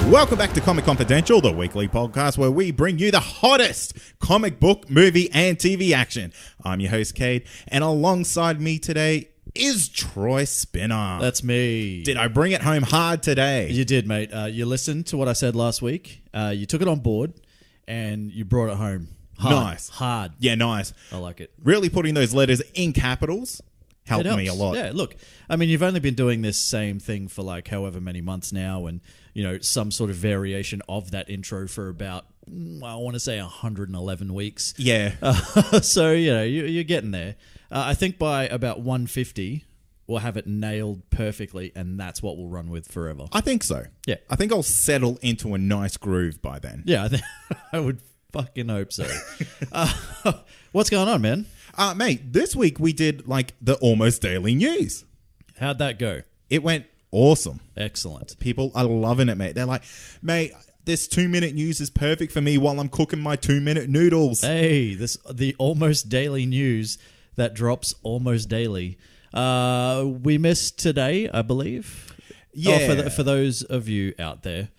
Welcome back to Comic Confidential, the weekly podcast where we bring you the hottest comic book, movie, and TV action. I'm your host, Cade, and alongside me today is Troy Spinner. That's me. Did I bring it home hard today? You did, mate. You listened to what I said last week. You took it on board, and you brought it home. Hard. Nice. Hard. Yeah, nice. I like it. Really putting those letters in capitals helped me a lot. Yeah, look, I mean, you've only been doing this same thing for like however many months now, and, you know, some sort of variation of that intro for about, I want to say 111 weeks. Yeah. So, you know, you're getting there. I think by about 150, we'll have it nailed perfectly, and that's what we'll run with forever. I think so. Yeah. I think I'll settle into a nice groove by then. Yeah, I would fucking hope so. What's going on, man? Mate, this week we did like the almost daily news. How'd that go? It went awesome. Excellent. People are loving it, mate. They're like, mate, this 2-minute news is perfect for me while I'm cooking my 2-minute noodles. Hey, the almost daily news that drops almost daily. We missed today, I believe. Yeah. Oh, for those of you out there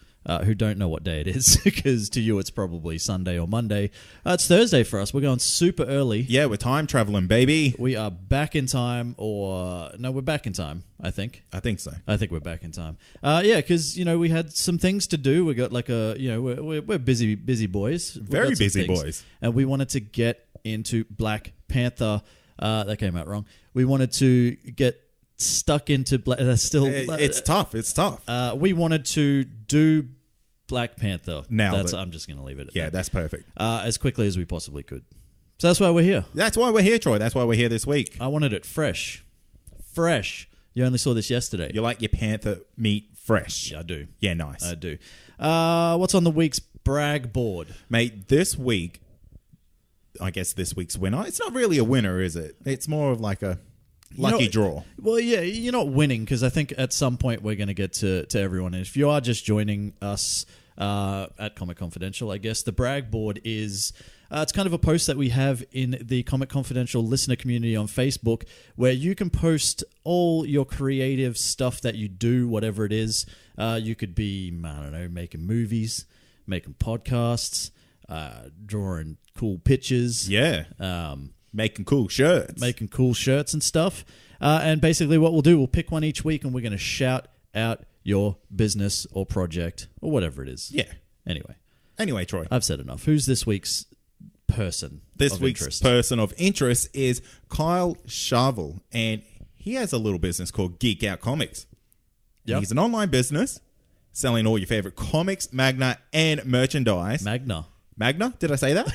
who don't know what day it is, because to you it's probably Sunday or Monday. It's Thursday for us. We're going super early. Yeah, we're time traveling, baby. We are back in time, no, we're back in time, I think. I think so. I think we're back in time. Yeah, because, you know, we had some things to do. We got like we're busy boys. Very busy boys. And we wanted to get into Black Panther. That came out wrong. We wanted to get stuck into Black... It's tough. It's tough. We wanted to do Black Panther. Now I'm just going to leave it at yeah, that. that's perfect. As quickly as we possibly could. So that's why we're here. That's why we're here, Troy. That's why we're here this week. I wanted it fresh. Fresh. You only saw this yesterday. You like your Panther meat fresh. Yeah, I do. Yeah, nice. I do. What's on the week's brag board? Mate, this week, I guess this week's winner, it's not really a winner, is it? It's more of like a lucky draw. Well, yeah, you're not winning, because I think at some point we're going to get to everyone. And if you are just joining us at Comic Confidential, I guess the brag board is... it's kind of a post that we have in the Comic Confidential listener community on Facebook, where you can post all your creative stuff that you do, whatever it is. You could be, I don't know, making movies, making podcasts, drawing cool pictures. Yeah. Making cool shirts. Making cool shirts and stuff. And basically what we'll do, we'll pick one each week, and we're going to shout out your business or project or whatever it is. Yeah. Anyway, Troy. I've said enough. Who's this week's person This week's interest? person of interest is Kyle Shavel, and he has a little business called Geek Out Comics. Yep. He's an online business selling all your favorite comics, magna, and merchandise. Magna? Did I say that?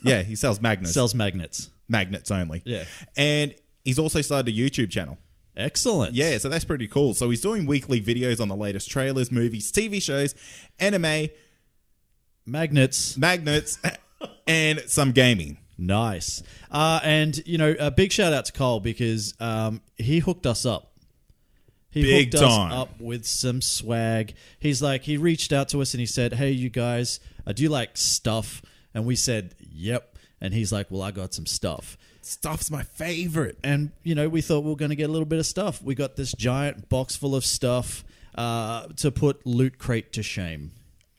Yeah, he sells magnets. Sells magnets. Magnets only. Yeah. And he's also started a YouTube channel. Excellent. Yeah, so that's pretty cool. So he's doing weekly videos on the latest trailers, movies, TV shows, anime, Magnets, and some gaming. Nice. And, you know, a big shout out to Cole, because he hooked us up. He hooked us up with some swag. He reached out to us and he said, hey, you guys, do you like stuff? And we said, yep. And he's like, well, I got some stuff. Stuff's my favorite. And, you know, we thought we were going to get a little bit of stuff. We got this giant box full of stuff to put Loot Crate to shame.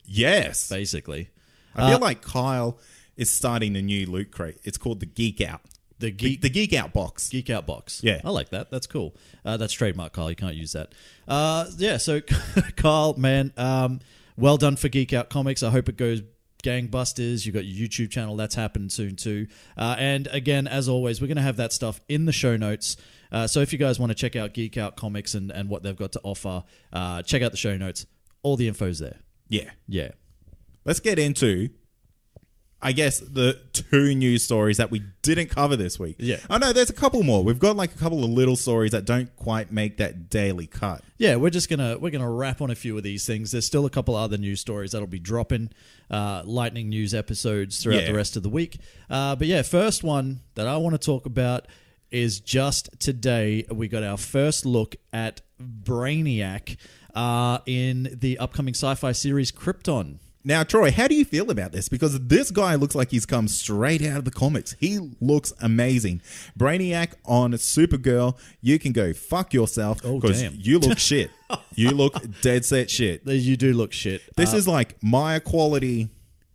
Yes. Basically. I feel like Kyle is starting a new Loot Crate. It's called the Geek Out. The Geek Out box. Geek Out box. Yeah. I like that. That's cool. That's trademark, Kyle. You can't use that. Yeah, so Kyle, man, well done for Geek Out Comics. I hope it goes gangbusters. You've got your YouTube channel. That's happening soon too. And again, as always, we're going to have that stuff in the show notes. So if you guys want to check out Geek Out Comics and what they've got to offer, check out the show notes. All the info's there. Yeah. Yeah. Let's get into, I guess, the 2 news stories that we didn't cover this week. Yeah. Oh, no, there's a couple more. We've got like a couple of little stories that don't quite make that daily cut. Yeah, we're gonna wrap on a few of these things. There's still a couple other news stories that'll be dropping, lightning news episodes throughout the rest of the week. But yeah, first one that I want to talk about is just today we got our first look at Brainiac in the upcoming sci-fi series Krypton. Now, Troy, how do you feel about this? Because this guy looks like he's come straight out of the comics. He looks amazing. Brainiac on Supergirl, you can go fuck yourself because you look shit. You look dead set shit. You do look shit. This is like Maya quality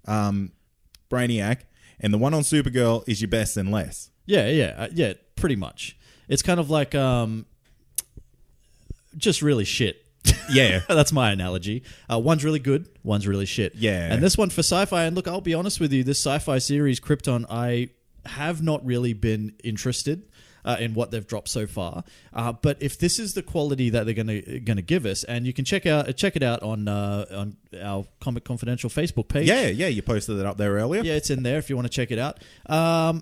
Brainiac, and the one on Supergirl is your best and less. Yeah, pretty much. It's kind of like just really shit. Yeah. That's my analogy. One's really good, one's really shit. Yeah. And this one for sci-fi, and look, I'll be honest with you, this sci-fi series, Krypton, I have not really been interested in what they've dropped so far. But if this is the quality that they're gonna give us, and you can check it out on our Comic Confidential Facebook page. Yeah, you posted it up there earlier. Yeah, it's in there if you want to check it out.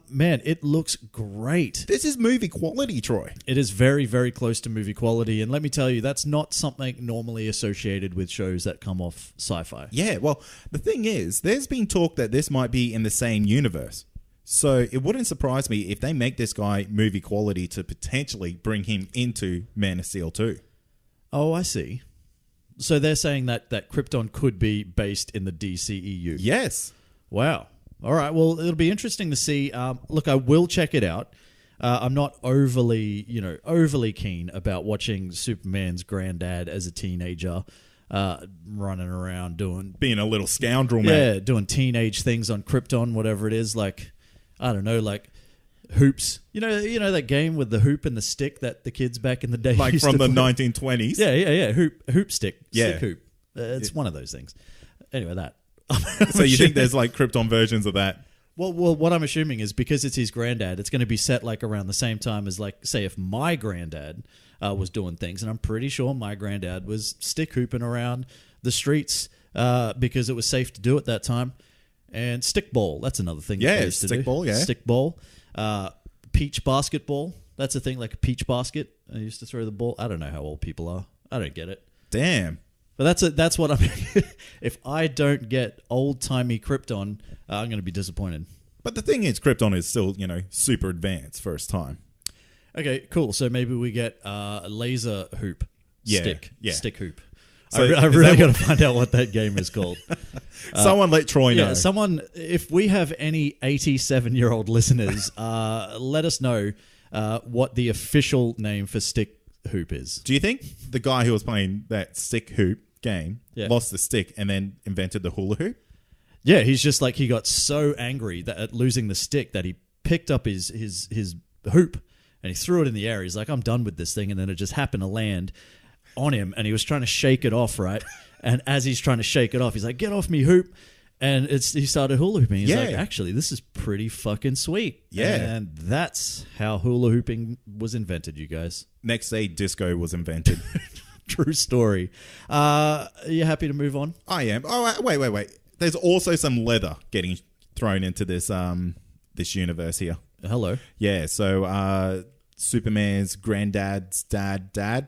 Man, it looks great. This is movie quality, Troy. It is very, very close to movie quality, and let me tell you, that's not something normally associated with shows that come off sci-fi. Yeah, well, the thing is, there's been talk that this might be in the same universe. So it wouldn't surprise me if they make this guy movie quality to potentially bring him into Man of Steel 2. Oh, I see. So they're saying that Krypton could be based in the DCEU. Yes. Wow. All right. Well, it'll be interesting to see. Look, I will check it out. I'm not overly keen about watching Superman's granddad as a teenager running around being a little scoundrel, man. Yeah, doing teenage things on Krypton, whatever it is. Like, I don't know, like hoops. You know that game with the hoop and the stick that the kids back in the day like used from to the play? 1920s. Yeah. Hoop stick. Yeah. Stick hoop. It's one of those things. Anyway, that. So you think there's like Krypton versions of that? Well, what I'm assuming is because it's his granddad, it's going to be set like around the same time as, like, say, if my granddad was doing things, and I'm pretty sure my granddad was stick hooping around the streets because it was safe to do at that time. And stickball, that's another thing. Yeah, they used to do. stickball, yeah. Stickball. Peach basketball, that's a thing, like a peach basket. I used to throw the ball. I don't know how old people are. I don't get it. Damn. But that's what I'm... If I don't get old-timey Krypton, I'm going to be disappointed. But the thing is, Krypton is still, super advanced for its time. Okay, cool. So maybe we get a laser hoop stick. Yeah. Stick hoop. So I really got to find out what that game is called. Someone let Troy know. Yeah, someone... If we have any 87-year-old listeners, let us know what the official name for stick hoop is. Do you think the guy who was playing that stick hoop game lost the stick and then invented the hula hoop? Yeah, he's just like, he got so angry at losing the stick that he picked up his hoop and he threw it in the air. He's like, I'm done with this thing. And then it just happened to land on him and he was trying to shake it off, right? And as he's trying to shake it off, he's like, get off me, hoop. And he started hula hooping. He's like, actually, this is pretty fucking sweet. Yeah. And that's how hula hooping was invented, you guys. Next day, disco was invented. True story. Are you happy to move on? I am. Oh, wait. There's also some leather getting thrown into this this universe here. Hello. Yeah, so Superman's granddad's dad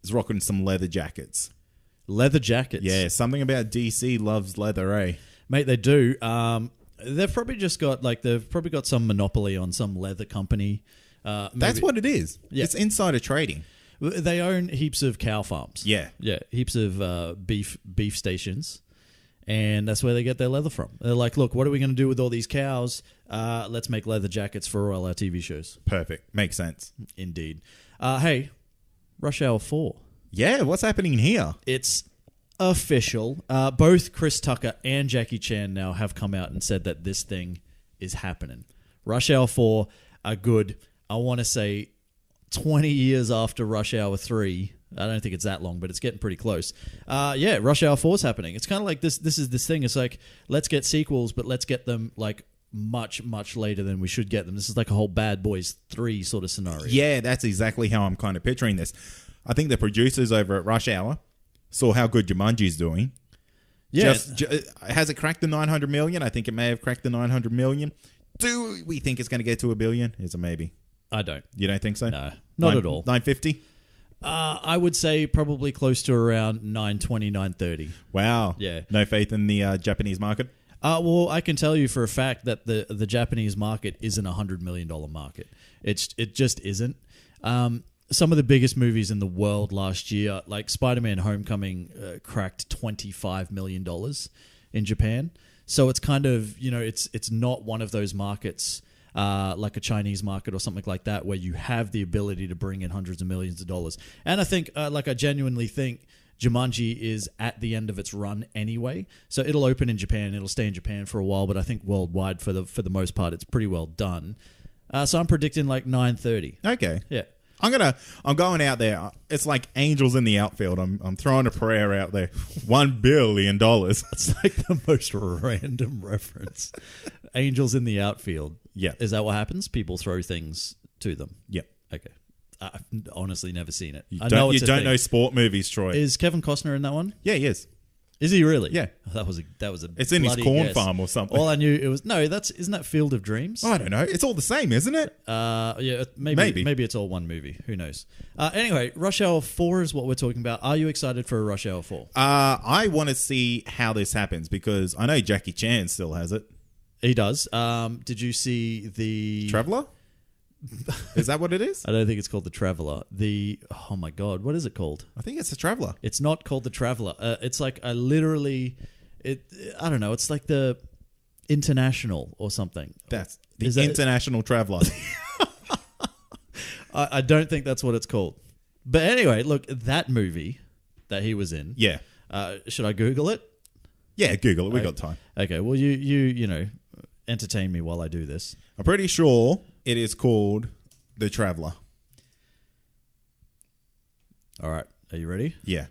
is rocking some leather jackets. Leather jackets. Yeah, something about DC loves leather, eh? Mate, they do. They've probably got some monopoly on some leather company. That's what it is. Yeah. It's insider trading. They own heaps of cow farms. Yeah. Yeah, heaps of beef stations. And that's where they get their leather from. They're like, look, what are we going to do with all these cows? Let's make leather jackets for all our TV shows. Perfect. Makes sense. Indeed. Hey, Rush Hour 4. Yeah, what's happening here? It's official. Both Chris Tucker and Jackie Chan now have come out and said that this thing is happening. Rush Hour 4, a good, I want to say, 20 years after Rush Hour 3. I don't think it's that long, but it's getting pretty close. Yeah, Rush Hour 4 is happening. It's kind of like this is this thing. It's like, let's get sequels, but let's get them like much, much later than we should get them. This is like a whole Bad Boys 3 sort of scenario. Yeah, that's exactly how I'm kind of picturing this. I think the producers over at Rush Hour saw how good Jumanji's doing. Yeah. Has it cracked the 900 million? I think it may have cracked the 900 million. Do we think it's going to get to $1 billion? Is a maybe. I don't. You don't think so? No, not at all. 950? I would say probably close to around 920, 930. Wow. Yeah. No faith in the Japanese market? Well, I can tell you for a fact that the Japanese market isn't a $100 million market. It just isn't. Some of the biggest movies in the world last year, like Spider-Man Homecoming, cracked $25 million in Japan. So it's kind of, it's not one of those markets like a Chinese market or something like that where you have the ability to bring in hundreds of millions of dollars. And I think, I genuinely think Jumanji is at the end of its run anyway. So it'll open in Japan, it'll stay in Japan for a while, but I think worldwide for the most part, it's pretty well done. So I'm predicting like 9:30. Okay. Yeah. I'm going out there. It's like angels in the outfield. I'm throwing a prayer out there. $1 billion. It's like the most random reference. Angels in the outfield. Yeah. Is that what happens? People throw things to them. Yeah. Okay. I've honestly never seen it. You don't know sport movies, Troy. Is Kevin Costner in that one? Yeah, he is. Is he really? Yeah. Oh, that was a. It's in his corn farm or something. All I knew it was isn't that Field of Dreams? I don't know. It's all the same, isn't it? Yeah, maybe it's all one movie. Who knows? Anyway, Rush Hour 4 is what we're talking about. Are you excited for a Rush Hour 4? I want to see how this happens because I know Jackie Chan still has it. He does. Did you see the Traveler? Is that what it is? I don't think it's called the Traveler. Oh my god, what is it called? I think it's the Traveler. It's not called the Traveler. It's like I don't know. It's like the International or something. That's the International Traveler. I don't think that's what it's called. But anyway, look, that movie that he was in. Yeah. Should I Google it? Yeah, Google it. We got time. Okay. Well, you entertain me while I do this. I'm pretty sure it is called The Traveler. All right. Are you ready? Yeah.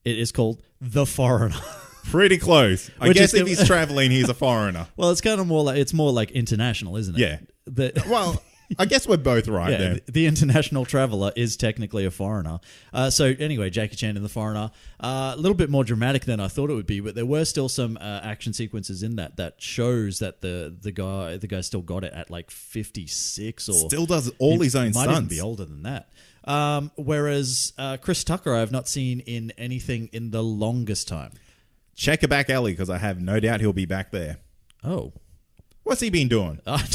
It is called The Foreigner. Pretty close. I guess if he's traveling, he's a foreigner. Well, it's kind of more like international, isn't it? Yeah. Well, I guess we're both right there. The international traveler is technically a foreigner. So anyway, Jackie Chan and the Foreigner. A little bit more dramatic than I thought it would be, but there were still some action sequences in that shows that the guy still got it at like 56 or still does all his own stunts. Might even be older than that. Whereas Chris Tucker, I have not seen in anything in the longest time. Check a back alley because I have no doubt he'll be back there. Oh, what's he been doing? I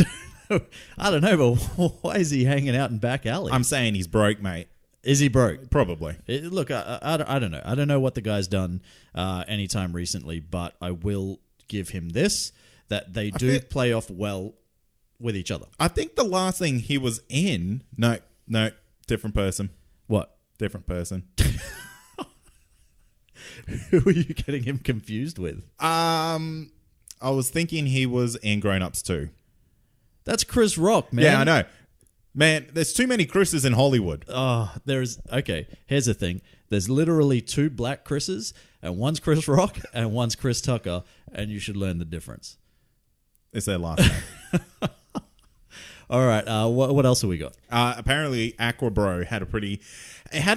don't know, but why is he hanging out in back alley? I'm saying he's broke, mate. Is he broke? Probably. Look, I don't know. I don't know what the guy's done anytime recently, but I will give him this, that they do play off well with each other. I think the last thing he was in... No, different person. What? Different person. Who are you getting him confused with? I was thinking he was in Grown Ups 2. That's Chris Rock, man. Yeah, I know. Man, there's too many Chris's in Hollywood. Oh, okay, here's the thing. There's literally 2 black Chris's, and one's Chris Rock, and one's Chris Tucker, and you should learn the difference. It's their last name. All right, what else have we got? Apparently, Aquabro had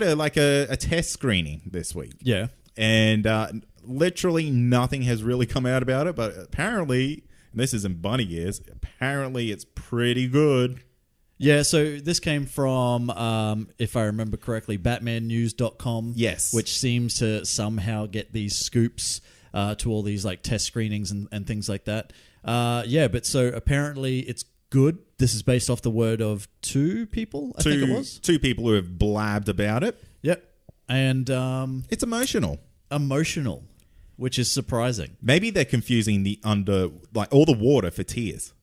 a test screening this week. Yeah. And literally nothing has really come out about it, but apparently... This isn't bunny ears. Apparently, it's pretty good. Yeah, so this came from, if I remember correctly, BatmanNews.com. Yes. Which seems to somehow get these scoops to all these like test screenings and things like that. But so apparently it's good. This is based off the word of 2 people, I think it was. 2 people who have blabbed about it. Yep. And... it's emotional. Emotional. Which is surprising. Maybe they're confusing all the water for tears.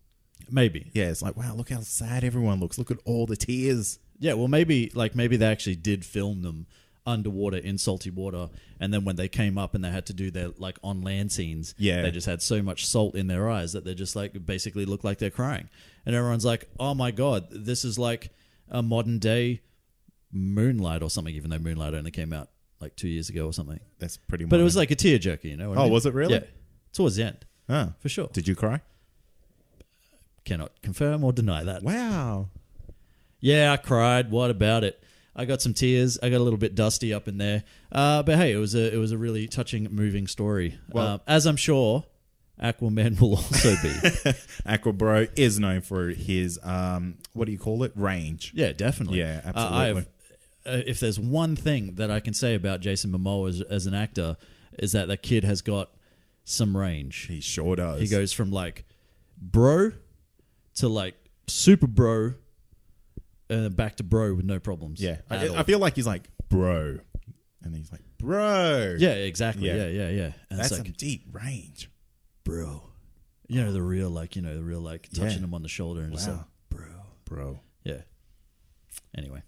Maybe. Yeah, it's like, wow, look how sad everyone looks. Look at all the tears. Yeah, well, maybe they actually did film them underwater in salty water, and then when they came up and they had to do their like on land scenes, they just had so much salt in their eyes that they just like basically look like they're crying, and everyone's like, "Oh my god, this is like a modern day Moonlight or something," even though Moonlight only came out like 2 years ago or something. That's pretty much. But it was like a tearjerker, you know what I mean? Was it really? Yeah. Towards the end. Oh. For sure. Did you cry? Cannot confirm or deny that. Wow. Yeah, I cried. What about it? I got some tears. I got a little bit dusty up in there. But hey, it was a really touching, moving story. Well, as I'm sure Aquaman will also be. Aquabro is known for his, what do you call it? Range. Yeah, definitely. Yeah, absolutely. If there's one thing that I can say about Jason Momoa as an actor, is that kid has got some range. He sure does. He goes from like bro to like super bro and then back to bro with no problems. Yeah. I feel like he's like bro and he's like bro. Yeah, exactly. Yeah. Yeah. And That's it's some like, deep range. bro. The real, touching him on the shoulder and just like, Bro. yeah. Anyway.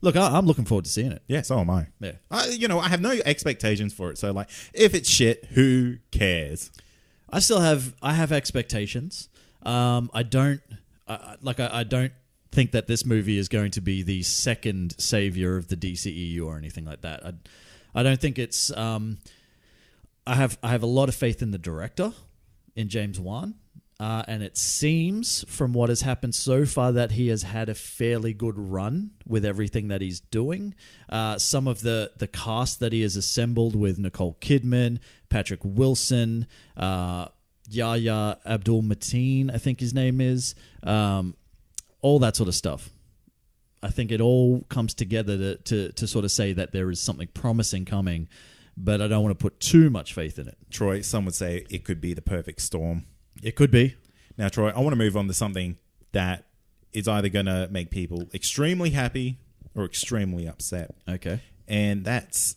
Look, I'm looking forward to seeing it. yeah, so am I. Yeah. I have no expectations for it. So, like, if it's shit, who cares? I have expectations. I don't think that this movie is going to be the second savior of the DCEU or anything like that. I don't think it's. I have a lot of faith in the director, in James Wan, and it seems from what has happened so far that he has had a fairly good run with everything that he's doing. Some of the cast that he has assembled with Nicole Kidman, Patrick Wilson, Yahya Abdul-Mateen, I think his name is, all that sort of stuff. I think it all comes together to sort of say that there is something promising coming, but I don't want to put too much faith in it. Troy, some would say it could be the perfect storm. It could be. Now, Troy, I want to move on to something that is either going to make people extremely happy or extremely upset. Okay. And that's,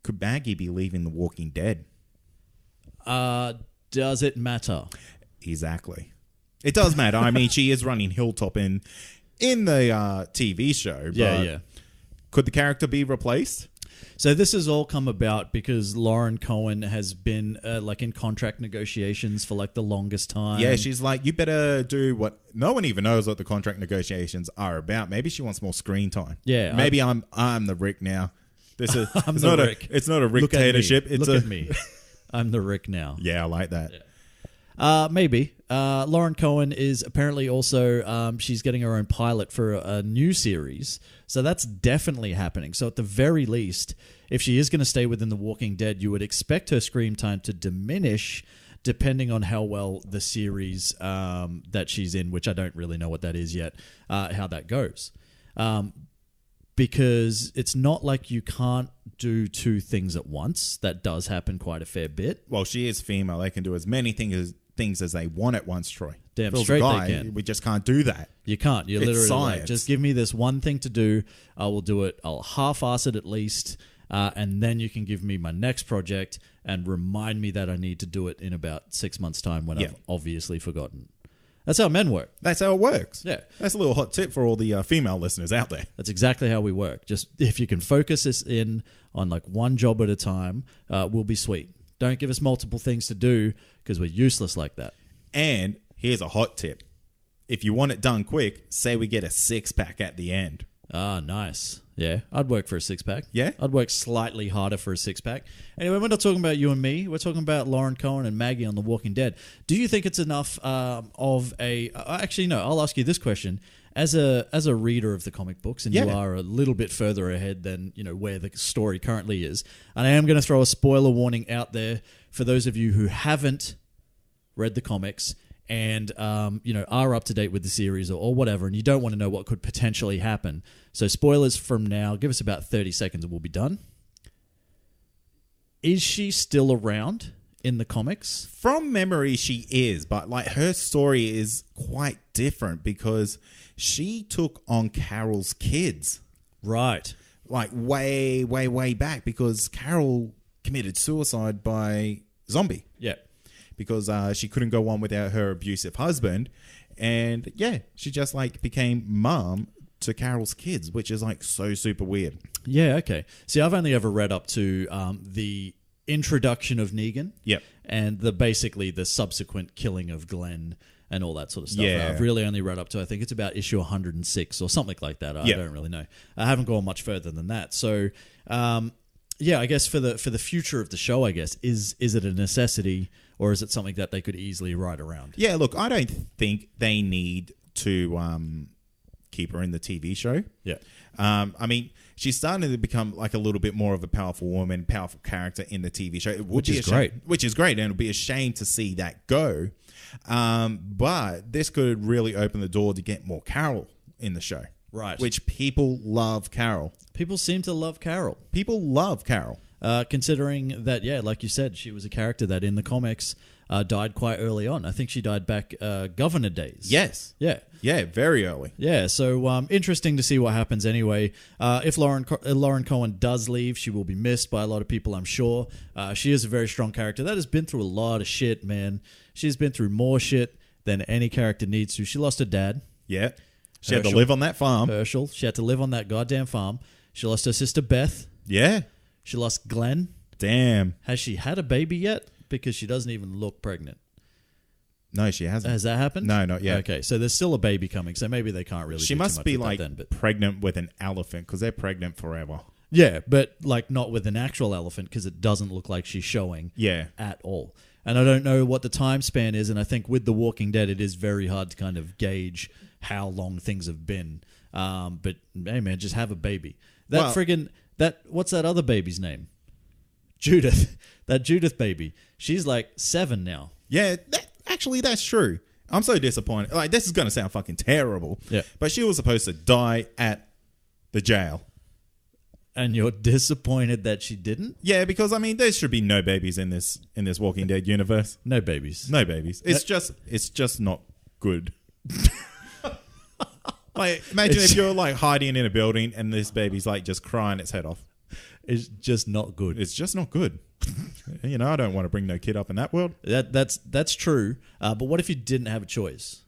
could Maggie be leaving The Walking Dead? Does it matter? Exactly. It does matter. I mean, she is running Hilltop in the TV show. But Yeah. could the character be replaced? So this has all come about because Lauren Cohen has been in contract negotiations for the longest time. Yeah, she's like, you better do what... No one even knows what the contract negotiations are about. Maybe she wants more screen time. Yeah. Maybe I'm the Rick now. This is I'm it's the not Rick. It's not a Rick-tatorship. Look at me. I'm the Rick now. Yeah, I like that. Maybe. Lauren Cohen is apparently also, she's getting her own pilot for a new series. So that's definitely happening. So at the very least, if she is going to stay within The Walking Dead, you would expect her screen time to diminish depending on how well the series that she's in, which I don't really know what that is yet, how that goes. Because it's not like you can't do two things at once. That does happen quite a fair bit. Well, she is female. They can do as many things as they want at once, Troy. Damn Phil's straight a guy, they can. We just can't do that. You can't. You're It's literally science. just give me this one thing to do. I will do it. I'll half-ass it at least. And then you can give me my next project and remind me that I need to do it in about 6 months' time when I've obviously forgotten. That's how men work. That's how it works. Yeah. That's a little hot tip for all the female listeners out there. That's exactly how we work. Just if you can focus us in on one job at a time, we'll be sweet. Don't give us multiple things to do because we're useless like that. And here's a hot tip. If you want it done quick, say we get a 6-pack at the end. Ah, nice. Yeah, I'd work for a 6-pack. Yeah? I'd work slightly harder for a 6-pack. Anyway, we're not talking about you and me. We're talking about Lauren Cohen and Maggie on The Walking Dead. Do you think it's enough of a... actually, no, I'll ask you this question. As a reader of the comic books, and you are a little bit further ahead than where the story currently is, and I am going to throw a spoiler warning out there for those of you who haven't read the comics and are up to date with the series or whatever, and you don't want to know what could potentially happen. So spoilers from now. Give us about 30 seconds and we'll be done. Is she still around in the comics? From memory, she is, but her story is quite different because she took on Carol's kids. Right. Way, way, way back because Carol committed suicide by zombie. Yeah. Because she couldn't go on without her abusive husband. And she just became mom to Carol's kids, which is so super weird. Yeah, okay. See, I've only ever read up to the introduction of Negan. Yep. And basically the subsequent killing of Glenn and all that sort of stuff. Yeah. I've really only read up to, I think it's about issue 106 or something like that. I don't really know. I haven't gone much further than that. So, I guess for the future of the show, I guess, is it a necessity or is it something that they could easily ride around? Yeah, look, I don't think they need to keep her in the TV show. Yeah. I mean, she's starting to become a little bit more of a powerful woman, powerful character in the TV show. Which is great. Which is great, and it'll be a shame to see that go. But this could really open the door to get more Carol in the show. Right. Which people love Carol. People seem to love Carol. People love Carol. considering that, yeah, like you said, she was a character that in the comics died quite early on. I think she died back Governor days. Yes. Yeah. Yeah, very early. Yeah, so interesting to see what happens anyway. If Lauren Cohen does leave, she will be missed by a lot of people, I'm sure. She is a very strong character that has been through a lot of shit, man. She's been through more shit than any character needs to. She lost her dad. Yeah. She had to live on that farm. Herschel. She had to live on that goddamn farm. She lost her sister Beth. Yeah. She lost Glenn. Damn. Has she had a baby yet? Because she doesn't even look pregnant. No, she hasn't. Has that happened? No, not yet. Okay, so there's still a baby coming, so maybe they can't really. She do must too much be with like that then, but pregnant with an elephant because they're pregnant forever. yeah, but like not with an actual elephant because it doesn't look like she's showing. Yeah. At all. And I don't know what the time span is, and I think with The Walking Dead, it is very hard to kind of gauge how long things have been. But hey, man, just have a baby. What's that other baby's name? Judith. That Judith baby. She's like 7 now. Yeah, that's true. I'm so disappointed. Like, this is going to sound fucking terrible. Yeah. But she was supposed to die at the jail. And you're disappointed that she didn't? Yeah, because I mean, there should be no babies in this Walking Dead universe. No babies. No babies. It's just not good. Like, imagine if you're like hiding in a building and this baby's like just crying its head off. It's just not good. It's just not good. You know, I don't want to bring no kid up in that world. That's true. But what if you didn't have a choice?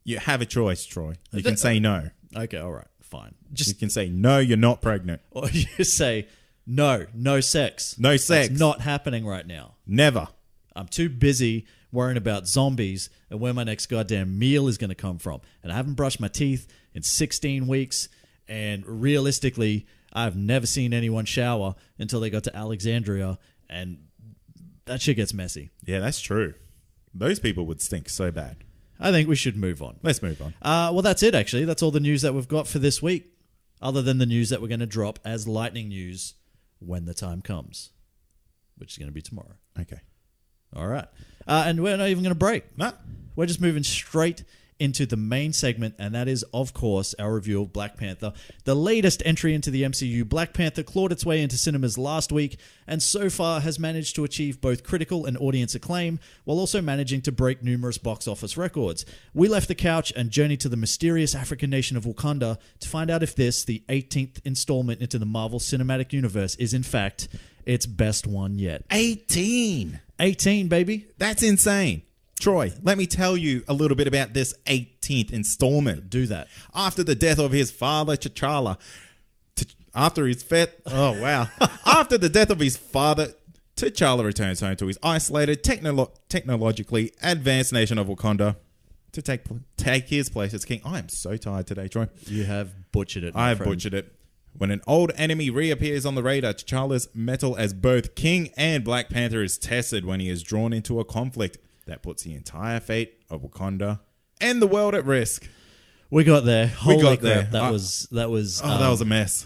You have a choice, Troy. You can say no. Okay, all right, fine. You can say no, you're not pregnant. Or you say no sex. No sex. It's not happening right now. Never. I'm too busy worrying about zombies and where my next goddamn meal is going to come from. And I haven't brushed my teeth in 16 weeks. And realistically, I've never seen anyone shower until they got to Alexandria. And that shit gets messy. Yeah, that's true. Those people would stink so bad. I think we should move on. Let's move on. Well, that's it, actually. That's all the news that we've got for this week. Other than the news that we're going to drop as lightning news when the time comes, which is going to be tomorrow. Okay. All right. And we're not even going to break. No. We're just moving straight into the main segment, and that is, of course, our review of Black Panther. The latest entry into the MCU, Black Panther clawed its way into cinemas last week, and so far has managed to achieve both critical and audience acclaim, while also managing to break numerous box office records. We left the couch and journeyed to the mysterious African nation of Wakanda to find out if this, the 18th installment into the Marvel Cinematic Universe, is in fact its best one yet. 18, baby. That's insane. Troy, let me tell you a little bit about this 18th installment. Do that. After the death of his father, T'Challa, after the death of his father, T'Challa returns home to his isolated, technologically advanced nation of Wakanda to take his place as king. I am so tired today, Troy. You have butchered it. I have butchered it. When an old enemy reappears on the radar, T'Challa's mettle as both king and Black Panther is tested when he is drawn into a conflict that puts the entire fate of Wakanda and the world at risk. We got there. Holy got crap. there. That was. That was a mess.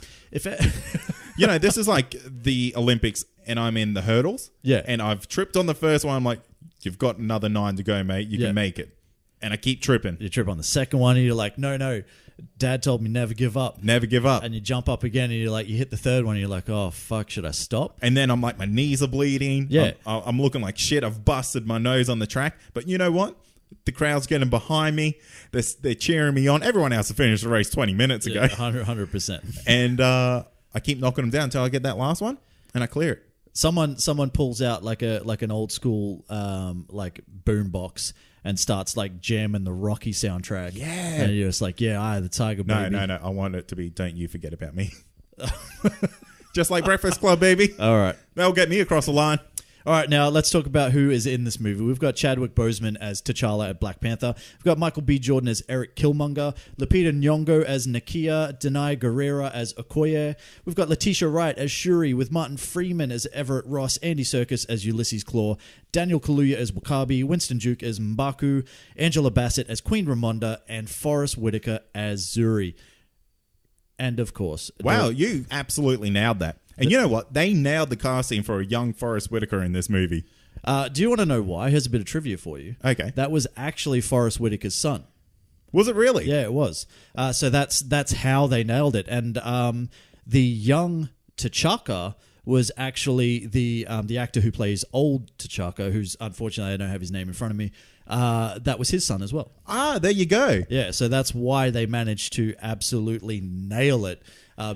You know, this is like the Olympics, and I'm in the hurdles. Yeah. And I've tripped on the first one. I'm like, you've got another 9 to go, mate. You can make it. And I keep tripping. You trip on the second one, and you're like, no. Dad told me never give up. Never give up. And you jump up again, and you're like, you hit the third one, and you're like, oh fuck, should I stop? And then I'm like, my knees are bleeding. Yeah. I'm looking like shit. I've busted my nose on the track. But you know what? The crowd's getting behind me. They're cheering me on. Everyone else had finished the race 20 minutes ago. 100%. And I keep knocking them down until I get that last one, and I clear it. Someone pulls out like an old school like boombox and starts like jamming the Rocky soundtrack. Yeah. And you're just like, yeah, I the Tiger baby. No. I want it to be Don't You Forget About Me. Just like Breakfast Club, baby. All right. That'll get me across the line. All right, now let's talk about who is in this movie. We've got Chadwick Boseman as T'Challa at Black Panther. We've got Michael B. Jordan as Eric Killmonger. Lupita Nyong'o as Nakia. Denai Guerrera as Okoye. We've got Letitia Wright as Shuri, with Martin Freeman as Everett Ross, Andy Serkis as Ulysses Klaue, Daniel Kaluuya as Wakabi, Winston Duke as M'Baku, Angela Bassett as Queen Ramonda, and Forrest Whitaker as Zuri. And of course... Wow, you absolutely nailed that. And you know what? They nailed the casting for a young Forrest Whitaker in this movie. Do you want to know why? Here's a bit of trivia for you. Okay. That was actually Forrest Whitaker's son. Was it really? Yeah, it was. So that's how they nailed it. And the young T'Chaka was actually the actor who plays old T'Chaka, who's unfortunately I don't have his name in front of me. That was his son as well. Ah, there you go. Yeah, so that's why they managed to absolutely nail it,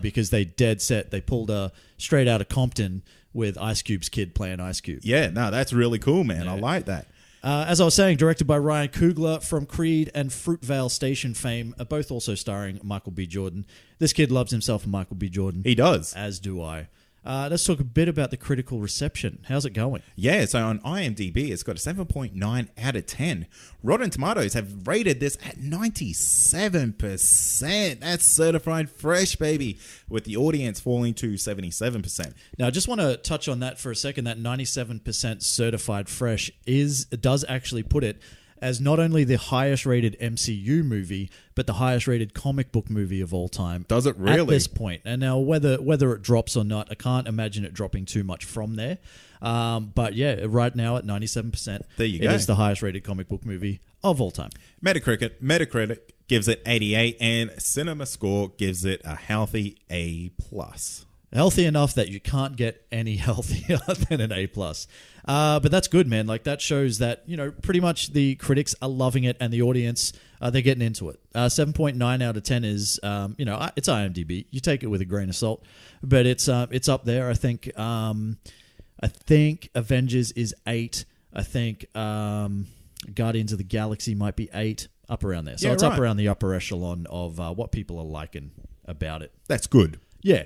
because they dead set. They pulled straight out of Compton with Ice Cube's kid playing Ice Cube. Yeah, no, that's really cool, man. I like that. As I was saying, directed by Ryan Coogler from Creed and Fruitvale Station fame, both also starring Michael B. Jordan. This kid loves himself a Michael B. Jordan. He does. As do I. Let's talk a bit about the critical reception. How's it going? Yeah, so on IMDb, it's got a 7.9 out of 10. Rotten Tomatoes have rated this at 97%. That's certified fresh, baby, with the audience falling to 77%. Now, I just want to touch on that for a second. That 97% certified fresh does actually put it as not only the highest rated MCU movie, but the highest rated comic book movie of all time. Does it really? At this point. And now whether it drops or not, I can't imagine it dropping too much from there. But yeah, right now at 97%, there you go. It is the highest rated comic book movie of all time. Metacritic gives it 88, and CinemaScore gives it a healthy A+. Healthy enough that you can't get any healthier than an A+. But that's good, man. Like, that shows that, pretty much the critics are loving it and the audience, they're getting into it. 7.9 out of 10 is, it's IMDb. You take it with a grain of salt, but it's up there. I think Avengers is 8. I think Guardians of the Galaxy might be 8, up around there. So yeah, it's right. up around the upper echelon of what people are liking about it. That's good. Yeah.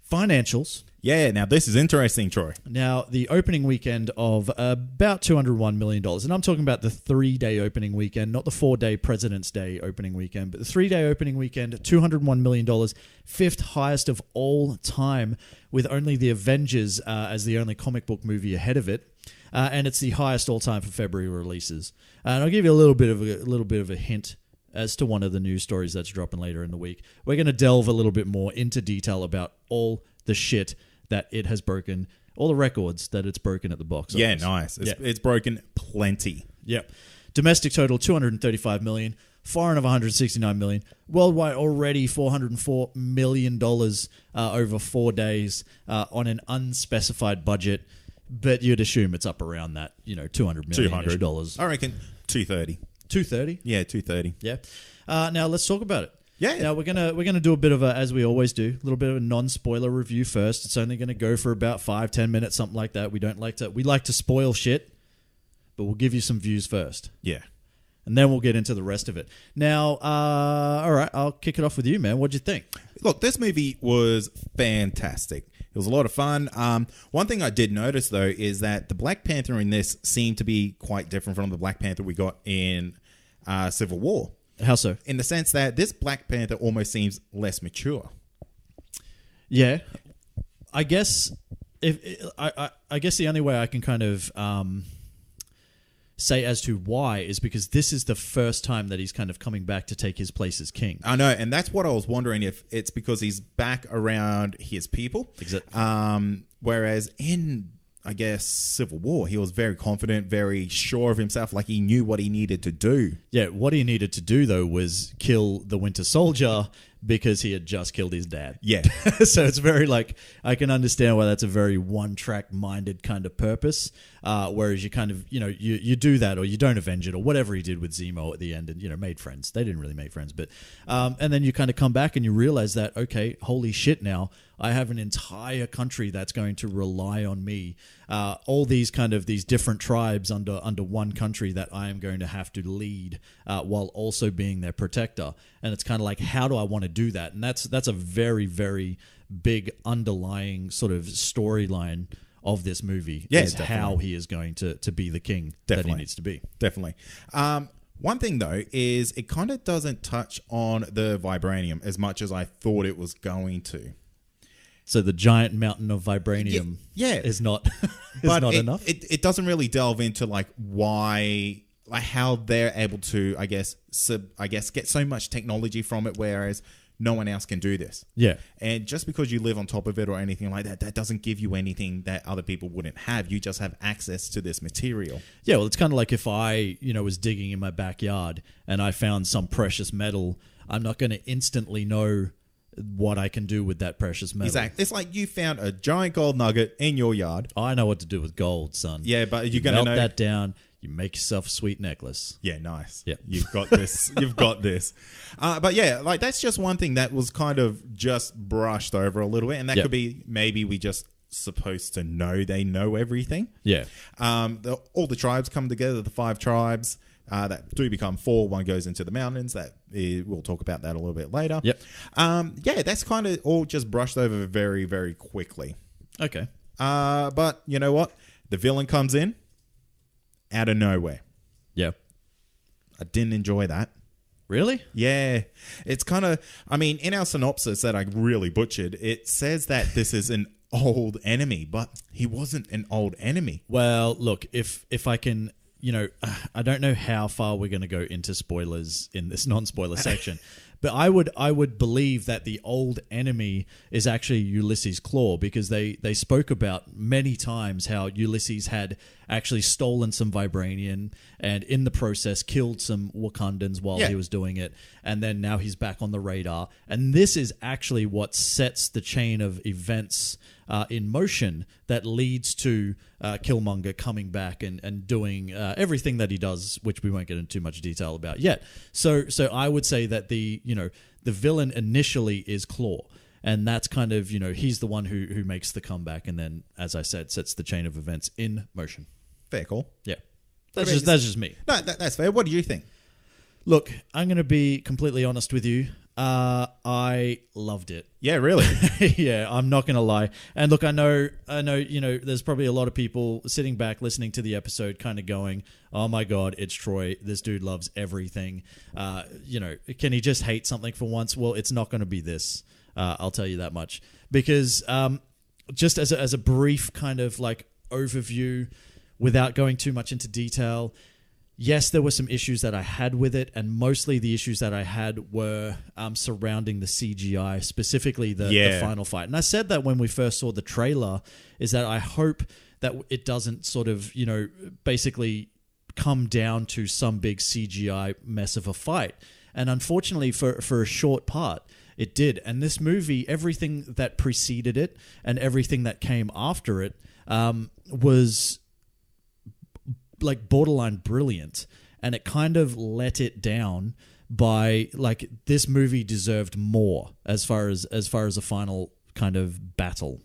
Financials. Yeah, now this is interesting, Troy. Now, the opening weekend of about $201 million, and I'm talking about the 3-day opening weekend, not the 4-day President's Day opening weekend, but the 3-day opening weekend, $201 million, 5th highest of all time, with only The Avengers as the only comic book movie ahead of it. And it's the highest all time for February releases. And I'll give you a little bit of a hint as to one of the news stories that's dropping later in the week. We're going to delve a little bit more into detail about all the shit that it has broken, all the records that it's broken at the box office. Yeah, nice. It's broken plenty. Yep. Domestic total, $235 million. Foreign of $169 million. Worldwide already $404 million over 4 days on an unspecified budget. But you'd assume it's up around that, $200 million. $200. I reckon 230. 230? Yeah, 230. Yeah. Now let's talk about it. Yeah. Now we're gonna do a bit of a, as we always do, a little bit of a non-spoiler review first. It's only gonna go for about 5-10 minutes, something like that. We like to spoil shit, but we'll give you some views first. Yeah. And then we'll get into the rest of it. Now, all right, I'll kick it off with you, man. What'd you think? Look, this movie was fantastic. It was a lot of fun. One thing I did notice, though, is that the Black Panther in this seemed to be quite different from the Black Panther we got in Civil War. How so? In the sense that this Black Panther almost seems less mature. Yeah. I guess I guess the only way I can kind of say as to why is because this is the first time that he's kind of coming back to take his place as king. I know, and that's what I was wondering, if it's because he's back around his people. Exactly. Whereas in, I guess, Civil War, he was very confident, very sure of himself, like he knew what he needed to do. Yeah, what he needed to do, though, was kill the Winter Soldier because he had just killed his dad. Yeah. So it's very, like, I can understand why that's a very one-track minded kind of purpose, whereas you kind of, you do that or you don't avenge it or whatever he did with Zemo at the end and, made friends. They didn't really make friends, but, and then you kind of come back and you realize that, okay, holy shit now, I have an entire country that's going to rely on me. All these different tribes under one country that I am going to have to lead while also being their protector. And it's kind of like, how do I want to do that? And that's a very, very big underlying sort of storyline of this movie. Yeah, is definitely. How he is going to be the king that he needs to be. Definitely. One thing, though, is it kind of doesn't touch on the vibranium as much as I thought it was going to. So the giant mountain of vibranium is not enough? It doesn't really delve into like why, like how they're able to, I guess, get so much technology from it, whereas no one else can do this. Yeah. And just because you live on top of it or anything like that, that doesn't give you anything that other people wouldn't have. You just have access to this material. Yeah, well, it's kind of like if I, was digging in my backyard and I found some precious metal, I'm not going to instantly know what I can do with that precious metal. Exactly. It's like you found a giant gold nugget in your yard. I know what to do with gold, son. Yeah, but you're You going to melt know that down. You make yourself a sweet necklace. Yeah, nice. Yeah. You've got this. You've got this. But yeah, like that's just one thing that was kind of just brushed over a little bit. And that could be maybe we just supposed to know they know everything. Yeah. All the tribes come together, the 5 tribes that do become 4. One goes into the mountains. We'll talk about that a little bit later. Yep. Yeah, that's kind of all just brushed over very, very quickly. Okay. But you know what? The villain comes in out of nowhere. Yeah. I didn't enjoy that. Really? Yeah. It's kind of, I mean, in our synopsis that I really butchered, it says that this is an old enemy, but he wasn't an old enemy. Well, look, if I can, I don't know how far we're going to go into spoilers in this non-spoiler section, but I would believe that the old enemy is actually Ulysses Claw, because they spoke about many times how Ulysses had actually stolen some vibranium and in the process killed some Wakandans while he was doing it, and then now he's back on the radar. And this is actually what sets the chain of events in motion that leads to Killmonger coming back and doing everything that he does, which we won't get into too much detail about yet. So I would say that the villain initially is Claw, and that's kind of, he's the one who makes the comeback, and then, as I said, sets the chain of events in motion. Fair call. Yeah. That's just me. No, that's fair. What do you think? Look, I'm going to be completely honest with you. I loved it. Yeah, really? Yeah, I'm not going to lie. And look, I know, there's probably a lot of people sitting back listening to the episode kind of going, oh my God, it's Troy. This dude loves everything. Can he just hate something for once? Well, it's not going to be this. I'll tell you that much. Because just as a brief kind of like overview, without going too much into detail, yes, there were some issues that I had with it, and mostly the issues that I had were surrounding the CGI, specifically the final fight. And I said that when we first saw the trailer, is that I hope that it doesn't sort of, basically come down to some big CGI mess of a fight. And unfortunately, for a short part, it did. And this movie, everything that preceded it and everything that came after it was like borderline brilliant, and it kind of let it down by like this movie deserved more as far as a final kind of battle.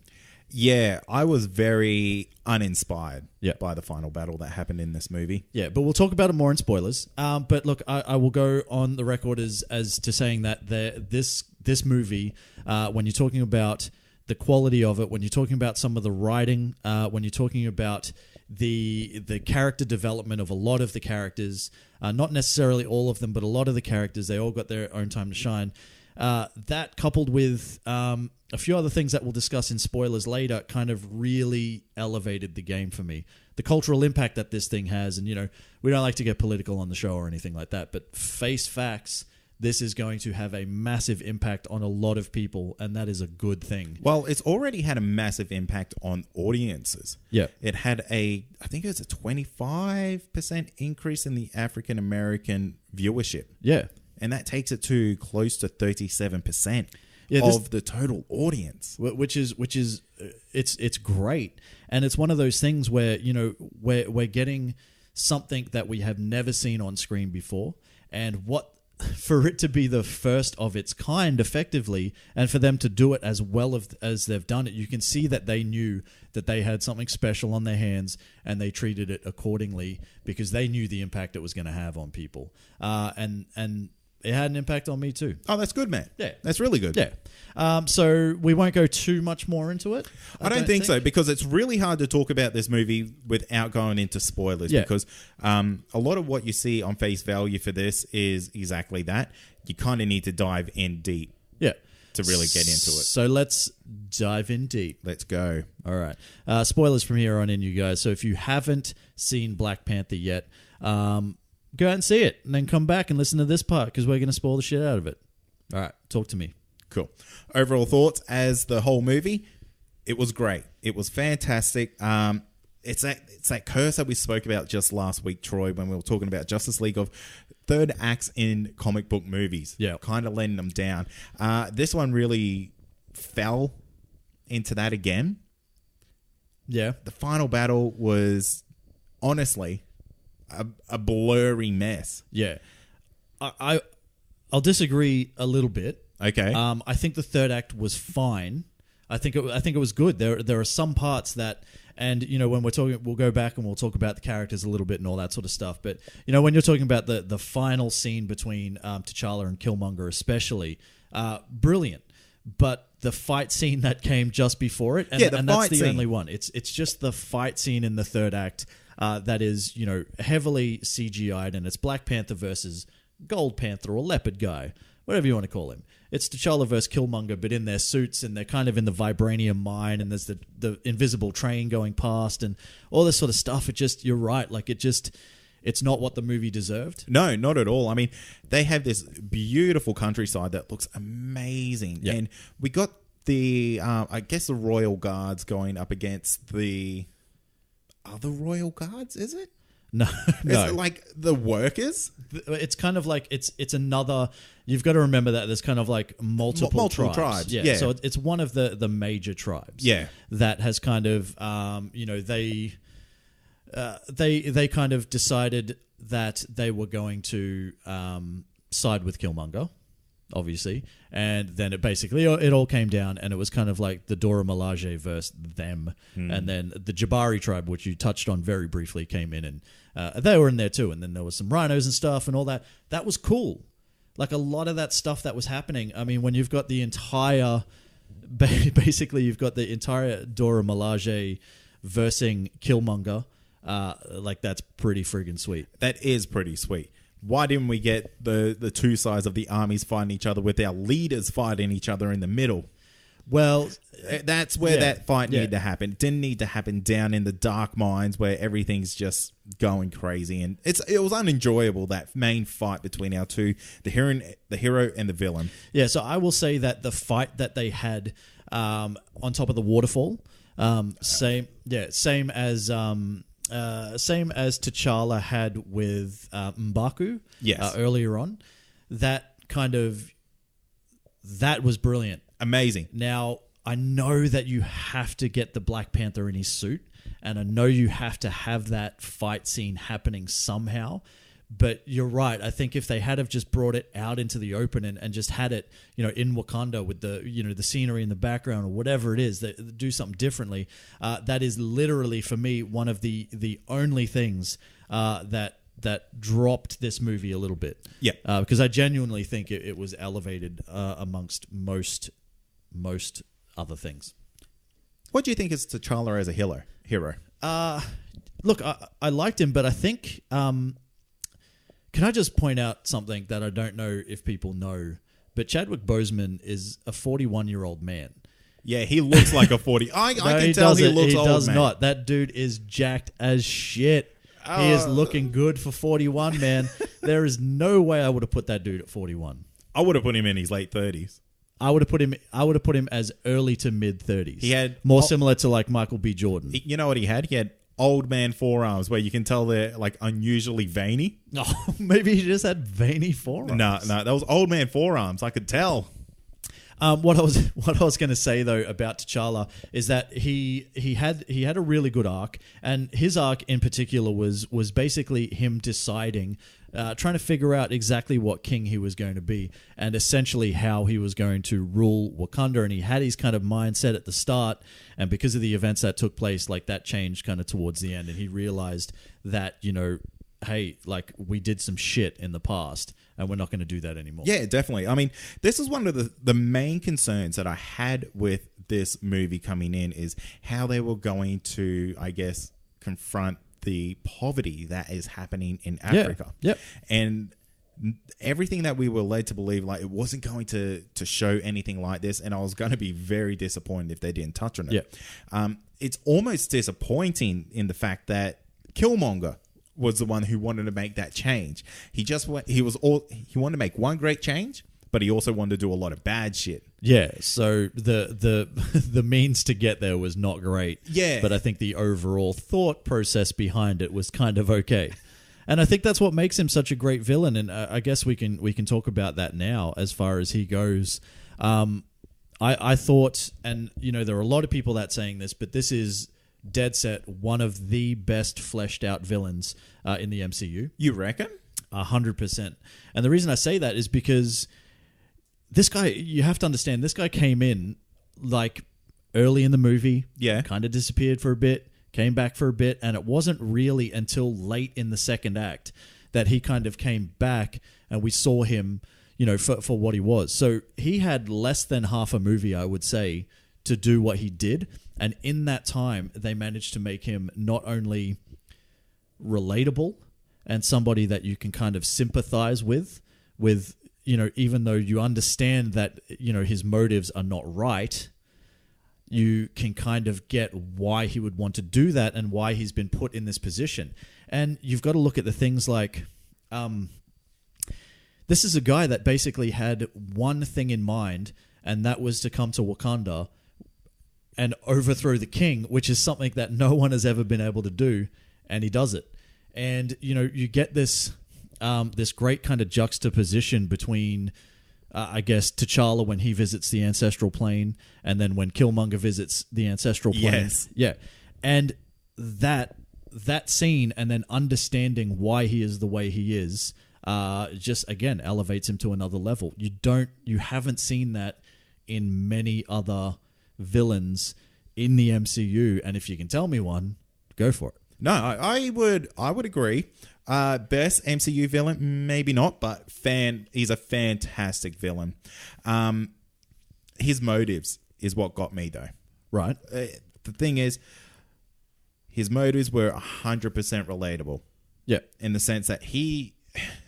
Yeah, I was very uninspired by the final battle that happened in this movie. Yeah, but we'll talk about it more in spoilers. But look, I will go on the record as to saying that this movie, when you're talking about the quality of it, when you're talking about some of the writing, when you're talking about the character development of a lot of the characters, not necessarily all of them, but a lot of the characters, they all got their own time to shine. That coupled with a few other things that we'll discuss in spoilers later kind of really elevated the game for me. The cultural impact that this thing has, and we don't like to get political on the show or anything like that, but face facts, this is going to have a massive impact on a lot of people, and that is a good thing. Well, it's already had a massive impact on audiences. Yeah. It had I think it was a 25% increase in the African American viewership. Yeah. And that takes it to close to 37% of the total audience. Which is it's great. And it's one of those things where, we're getting something that we have never seen on screen before, and for it to be the first of its kind effectively, and for them to do it as well as they've done it, you can see that they knew that they had something special on their hands, and they treated it accordingly because they knew the impact it was going to have on people. And it had an impact on me too. Oh, that's good, man. Yeah. That's really good. Yeah. So we won't go too much more into it. I don't think so, because it's really hard to talk about this movie without going into spoilers, because a lot of what you see on face value for this is exactly that. You kind of need to dive in deep to really get into it. So let's dive in deep. Let's go. All right. Spoilers from here on in, you guys. So if you haven't seen Black Panther yet, go out and see it, and then come back and listen to this part, because we're going to spoil the shit out of it. All right, talk to me. Cool. Overall thoughts as the whole movie, it was great. It was fantastic. it's that curse that we spoke about just last week, Troy, when we were talking about Justice League, of third acts in comic book movies. Yeah. Kind of letting them down. This one really fell into that again. Yeah. The final battle was honestly a blurry mess. Yeah. I'll disagree a little bit. Okay. I think the third act was fine. I think it was good. There are some parts that, and when we're talking, we'll go back and we'll talk about the characters a little bit and all that sort of stuff. But when you're talking about the final scene between T'Challa and Killmonger, especially, brilliant. But the fight scene that came just before it, and that's the only one. It's just the fight scene in the third act that is heavily CGI'd, and it's Black Panther versus Gold Panther or Leopard Guy, whatever you want to call him. It's T'Challa versus Killmonger, but in their suits, and they're kind of in the vibranium mine, and there's the invisible train going past, and all this sort of stuff. You're right, like it's not what the movie deserved. No, not at all. I mean, they have this beautiful countryside that looks amazing, and we got the I guess the Royal Guards going up against the other Royal Guards. Is it? No. Is it like the workers? It's kind of like it's another. You've got to remember that there's kind of like multiple tribes. Yeah. So it's one of the major tribes. Yeah. That has kind of they kind of decided that they were going to side with Killmonger, obviously, and then it all came down, and it was kind of like the Dora Milaje versus them, and then the Jabari tribe, which you touched on very briefly, came in, and they were in there too, and then there was some rhinos and stuff and all that. That was cool. Like a lot of that stuff that was happening. I mean, when you've got the entire, basically you've got the entire Dora Milaje versing Killmonger, like that's pretty friggin' sweet. That is pretty sweet. Why didn't we get the two sides of the armies fighting each other with our leaders fighting each other in the middle? Well, that's where that fight needed to happen. It didn't need to happen down in the dark mines where everything's just going crazy, and it was unenjoyable, that main fight between our two, the hero and the villain. Yeah, so I will say that the fight that they had on top of the waterfall, same as T'Challa had with M'Baku earlier on. That was brilliant. Amazing. Now, I know that you have to get the Black Panther in his suit, and I know you have to have that fight scene happening somehow, but you're right. I think if they had have just brought it out into the open and just had it, in Wakanda with the, the scenery in the background or whatever it is, that do something differently, that is literally, for me, one of the only things that dropped this movie a little bit. Yeah. Because I genuinely think it was elevated amongst most other things. What do you think is T'Challa as a hero? Look, I liked him, but I think... can I just point out something that I don't know if people know, but Chadwick Boseman is a 41-year-old man. Yeah, he looks like a 40... I can tell he looks old, man. He does not. That dude is jacked as shit. He is looking good for 41, man. There is no way I would have put that dude at 41. I would have put him in his late 30s. I would have put him as early to mid 30s. He had more similar to like Michael B. Jordan. You know what he had? He had old man forearms where you can tell they're like unusually veiny. Oh, maybe he just had veiny forearms. No, that was old man forearms. I could tell. What I was going to say though about T'Challa is that he had a really good arc, and his arc in particular was basically him deciding, trying to figure out exactly what king he was going to be, and essentially how he was going to rule Wakanda. And he had his kind of mindset at the start, and because of the events that took place, like that changed kind of towards the end, and he realized that hey, like we did some shit in the past and we're not going to do that anymore. Yeah, definitely. I mean, this is one of the main concerns that I had with this movie coming in, is how they were going to, I guess, confront the poverty that is happening in Africa. Yep. And everything that we were led to believe, like it wasn't going to show anything like this, and I was going to be very disappointed if they didn't touch on it. Yeah. It's almost disappointing in the fact that Killmonger was the one who wanted to make that change. He wanted to make one great change, but he also wanted to do a lot of bad shit. Yeah, so the means to get there was not great. Yeah. But I think the overall thought process behind it was kind of okay. And I think that's what makes him such a great villain, and I guess we can talk about that now as far as he goes. I thought, and there are a lot of people that saying this, but this is dead set one of the best fleshed out villains in the MCU. You reckon? 100%. And the reason I say that is because this guy, you have to understand, this guy came in like early in the movie, kind of disappeared for a bit, came back for a bit, and it wasn't really until late in the second act that he kind of came back and we saw him, for what he was. So he had less than half a movie, I would say, to do what he did. And in that time, they managed to make him not only relatable and somebody that you can kind of sympathize with, even though you understand that, his motives are not right, you can kind of get why he would want to do that and why he's been put in this position. And you've got to look at the things like, this is a guy that basically had one thing in mind, and that was to come to Wakanda and overthrow the king, which is something that no one has ever been able to do, and he does it. And, you get this this great kind of juxtaposition between, I guess, T'Challa when he visits the ancestral plane, and then when Killmonger visits the ancestral plane. Yes. Yeah. And that scene, and then understanding why he is the way he is, just, again, elevates him to another level. You haven't seen that in many other villains in the MCU, and if you can tell me one, go for it. No, I would agree. Best MCU villain, maybe not, but he's a fantastic villain. His motives is what got me, though. Right. The thing is, his motives were 100% relatable. Yeah. In the sense that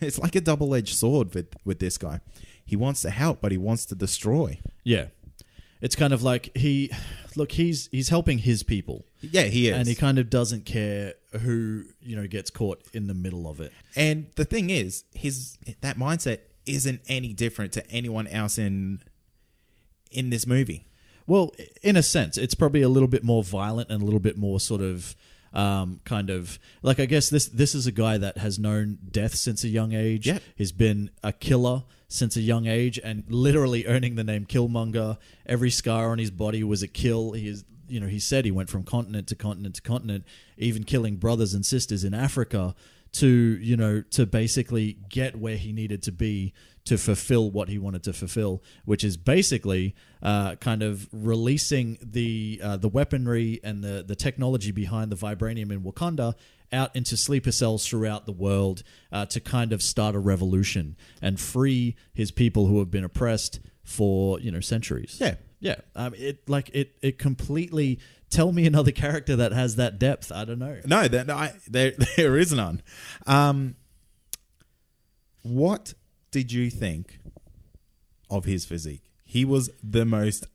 it's like a double-edged sword with this guy. He wants to help, but he wants to destroy. Yeah. It's kind of like he's helping his people. Yeah, he is. And he kind of doesn't care who, gets caught in the middle of it. And the thing is, that mindset isn't any different to anyone else in this movie. Well, in a sense, it's probably a little bit more violent and a little bit more sort of kind of like, I guess this is a guy that has known death since a young age. Yeah. He's been a killer since a young age and literally earning the name Killmonger. Every scar on his body was a kill. He said he went from continent to continent to continent, even killing brothers and sisters in Africa to basically get where he needed to be to fulfill what he wanted to fulfill, which is basically kind of releasing the weaponry and the technology behind the vibranium in Wakanda out into sleeper cells throughout the world to kind of start a revolution and free his people who have been oppressed for centuries. Yeah. Yeah. It completely. Tell me another character that has that depth. I don't know. No, there is none. What did you think of his physique? He was the most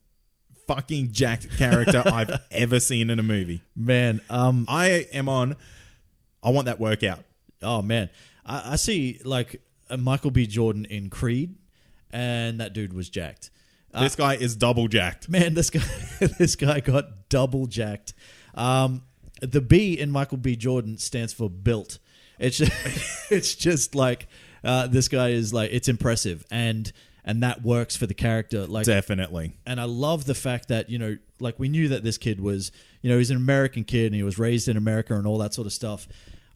fucking jacked character I've ever seen in a movie. Man, I want that workout. Oh man, I see like a Michael B. Jordan in Creed, and that dude was jacked. This guy is double jacked. Man, this guy got double jacked. The B in Michael B. Jordan stands for built. It's just like this guy is like, it's impressive, and that works for the character. Like, definitely. And I love the fact that like we knew that this kid was he's an American kid and he was raised in America and all that sort of stuff.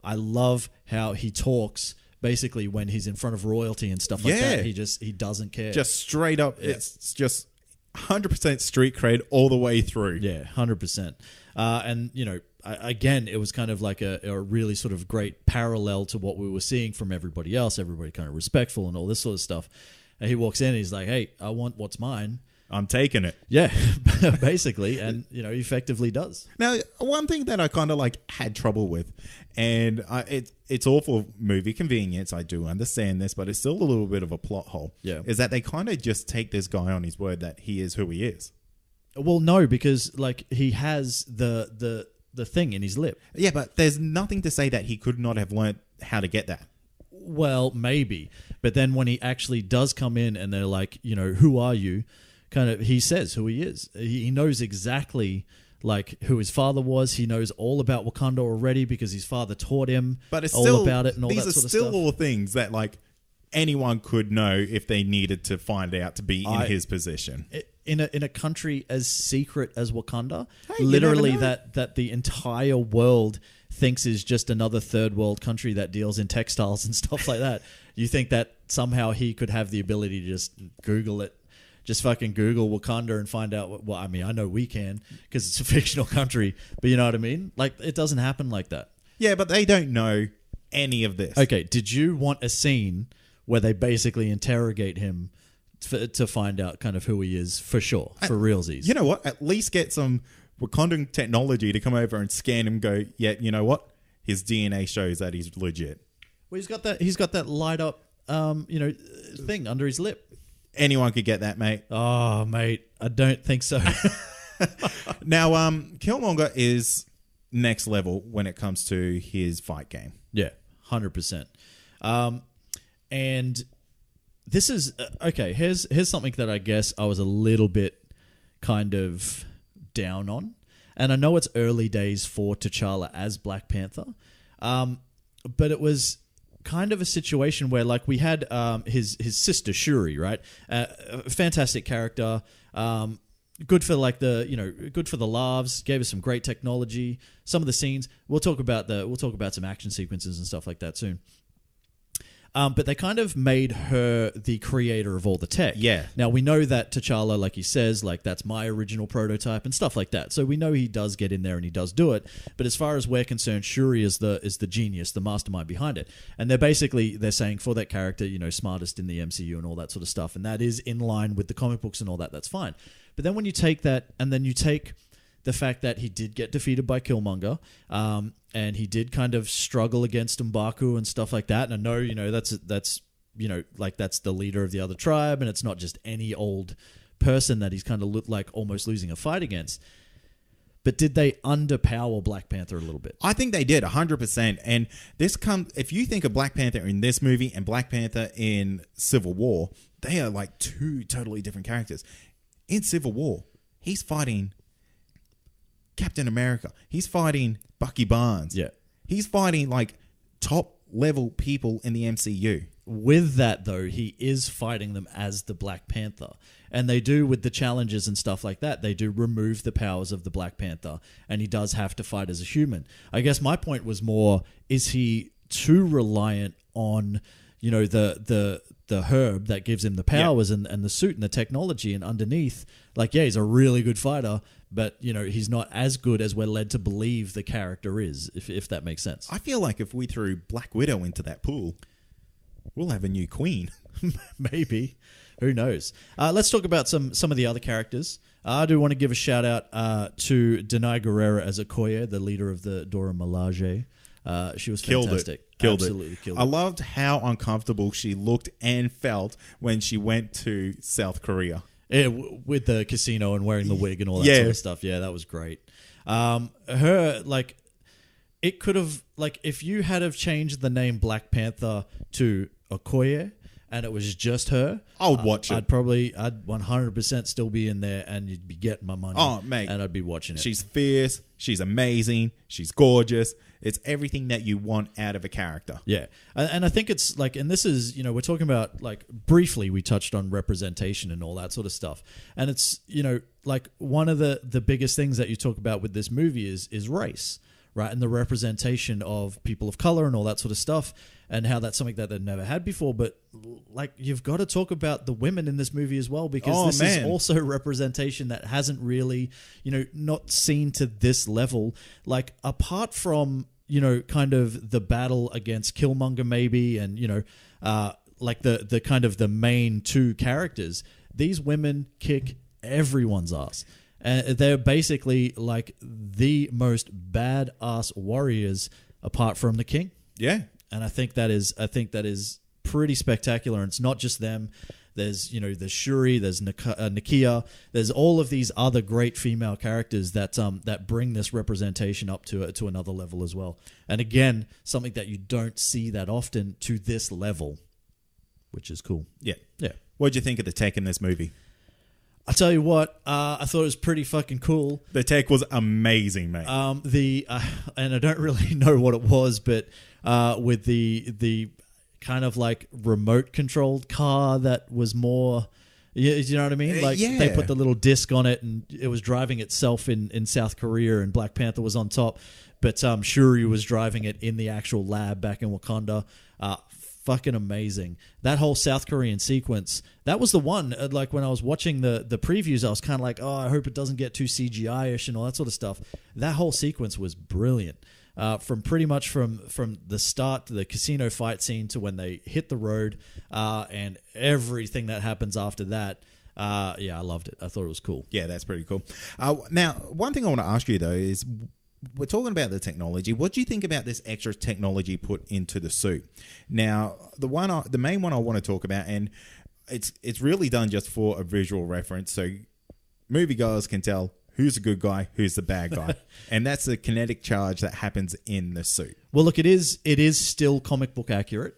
I love how he talks. Basically, when he's in front of royalty and stuff like that, he doesn't care. Just straight up, it's just 100% street cred all the way through. Yeah, 100%. And again, it was kind of like a really sort of great parallel to what we were seeing from everybody else. Everybody kind of respectful and all this sort of stuff. And he walks in and he's like, "Hey, I want what's mine. I'm taking it." Yeah, basically, and effectively does. Now, one thing that I kind of like had trouble with, and it's all for movie convenience. I do understand this, but it's still a little bit of a plot hole. Yeah, is that they kind of just take this guy on his word that he is who he is. Well, no, because like he has the thing in his lip. Yeah, but there's nothing to say that he could not have learned how to get that. Well, maybe. But then when he actually does come in and they're like, you know, who are you? Kind of, he says who he is. He knows exactly like who his father was. He knows all about Wakanda already because his father taught him But it's all still, about it and all that these sort are of still stuff. all things that like anyone could know if they needed to find out to be in his position. In a country as secret as Wakanda, Hey, you literally never know. that the entire world thinks is just another third world country that deals in textiles and stuff like that. You think that somehow he could have the ability to just Google it, just fucking Google Wakanda and find out well, I mean, I know we can because it's a fictional country, but you know what I mean? Like, it doesn't happen like that. Yeah, but they don't know any of this. Okay, did you want a scene where they basically interrogate him to find out kind of who he is for sure, for realsies? You know what? At least get some Wakandan technology to come over and scan him and go, yeah, you know what? His DNA shows that he's legit. Well, he's got that light up, thing under his lip. Anyone could get that, mate. Oh, mate, I don't think so. Now, Killmonger is next level when it comes to his fight game. Yeah, 100%. And this is okay. Here's something that I guess I was a little bit kind of down on, and I know it's early days for T'Challa as Black Panther, but it was kind of a situation where like we had his sister Shuri, right? A fantastic character, good for like good for the laughs. Gave us some great technology. Some of the scenes we'll talk about some action sequences and stuff like that soon. But they kind of made her the creator of all the tech. Yeah. Now, we know that T'Challa, like he says, like, that's my original prototype and stuff like that. So we know he does get in there and he does do it. But as far as we're concerned, Shuri is the genius, the mastermind behind it. And they're saying for that character, you know, smartest in the MCU and all that sort of stuff. And that is in line with the comic books and all that. That's fine. But then when you take that and then you take the fact that he did get defeated by Killmonger, and he did kind of struggle against M'Baku and stuff like that. And I know, you know, that's the leader of the other tribe, and it's not just any old person that he's kind of like almost losing a fight against. But did they underpower Black Panther a little bit? I think they did 100%. And if you think of Black Panther in this movie and Black Panther in Civil War, they are like two totally different characters. In Civil War, he's fighting Captain America. He's fighting Bucky Barnes. Yeah. He's fighting like top level people in the MCU. With that, though, he is fighting them as the Black Panther. And they do, with the challenges and stuff like that, they do remove the powers of the Black Panther. And he does have to fight as a human. I guess my point was more, is he too reliant on, you know, the herb that gives him the powers and the suit and the technology, and underneath, like, yeah, he's a really good fighter, but, you know, he's not as good as we're led to believe the character is, if that makes sense. I feel like if we threw Black Widow into that pool, we'll have a new queen. Maybe. Who knows? Let's talk about some of the other characters. I do want to give a shout out to Denai Guerrera as Okoye, the leader of the Dora Milaje. She was fantastic. Absolutely killed it. I loved how uncomfortable she looked and felt when she went to South Korea. Yeah, with the casino and wearing the wig and all that sort of stuff. Yeah, that was great. Her, like, it could have, like, if you had have changed the name Black Panther to Okoye and it was just her, I would watch it. I'd 100% still be in there and you'd be getting my money. Oh, mate. And I'd be watching it. She's fierce. She's amazing. She's gorgeous. It's everything that you want out of a character. Yeah. And I think it's like, and this is, you know, we're talking about, like, briefly we touched on representation and all that sort of stuff. And it's, you know, like, one of the biggest things that you talk about with this movie is race, right? And the representation of people of color and all that sort of stuff, and how that's something that they've never had before. But, like, you've got to talk about the women in this movie as well, because is also representation that hasn't really, you know, not seen to this level. Like, apart from, you know, kind of the battle against Killmonger maybe, and, you know, like the kind of the main two characters, these women kick everyone's ass. And they're basically like the most badass warriors apart from the king. Yeah. And I think that is pretty spectacular. And it's not just them. There's there's Shuri, there's Nakia, there's all of these other great female characters that bring this representation up to another level as well. And again, something that you don't see that often to this level, which is cool. Yeah. Yeah. What'd you think of the tech in this movie? I tell you what, I thought it was pretty fucking cool. The tech was amazing, mate. And I don't really know what it was, but with the kind of like remote controlled car that was more, you know what I mean? Like they put the little disc on it and it was driving itself in South Korea, and Black Panther was on top, but Shuri was driving it in the actual lab back in Wakanda. Fucking amazing. That whole South Korean sequence, that was the one, like when I was watching the previews, I was kind of like, oh, I hope it doesn't get too CGI-ish and all that sort of stuff. That whole sequence was brilliant. From pretty much from the start to the casino fight scene to when they hit the road, and everything that happens after that. I loved it. I thought it was cool. Yeah, that's pretty cool. Now, one thing I want to ask you though is, we're talking about the technology. What do you think about this extra technology put into the suit? Now, the main one I want to talk about, and it's really done just for a visual reference, so moviegoers can tell who's the good guy, who's the bad guy, and that's the kinetic charge that happens in the suit. Well, look, it is still comic book accurate.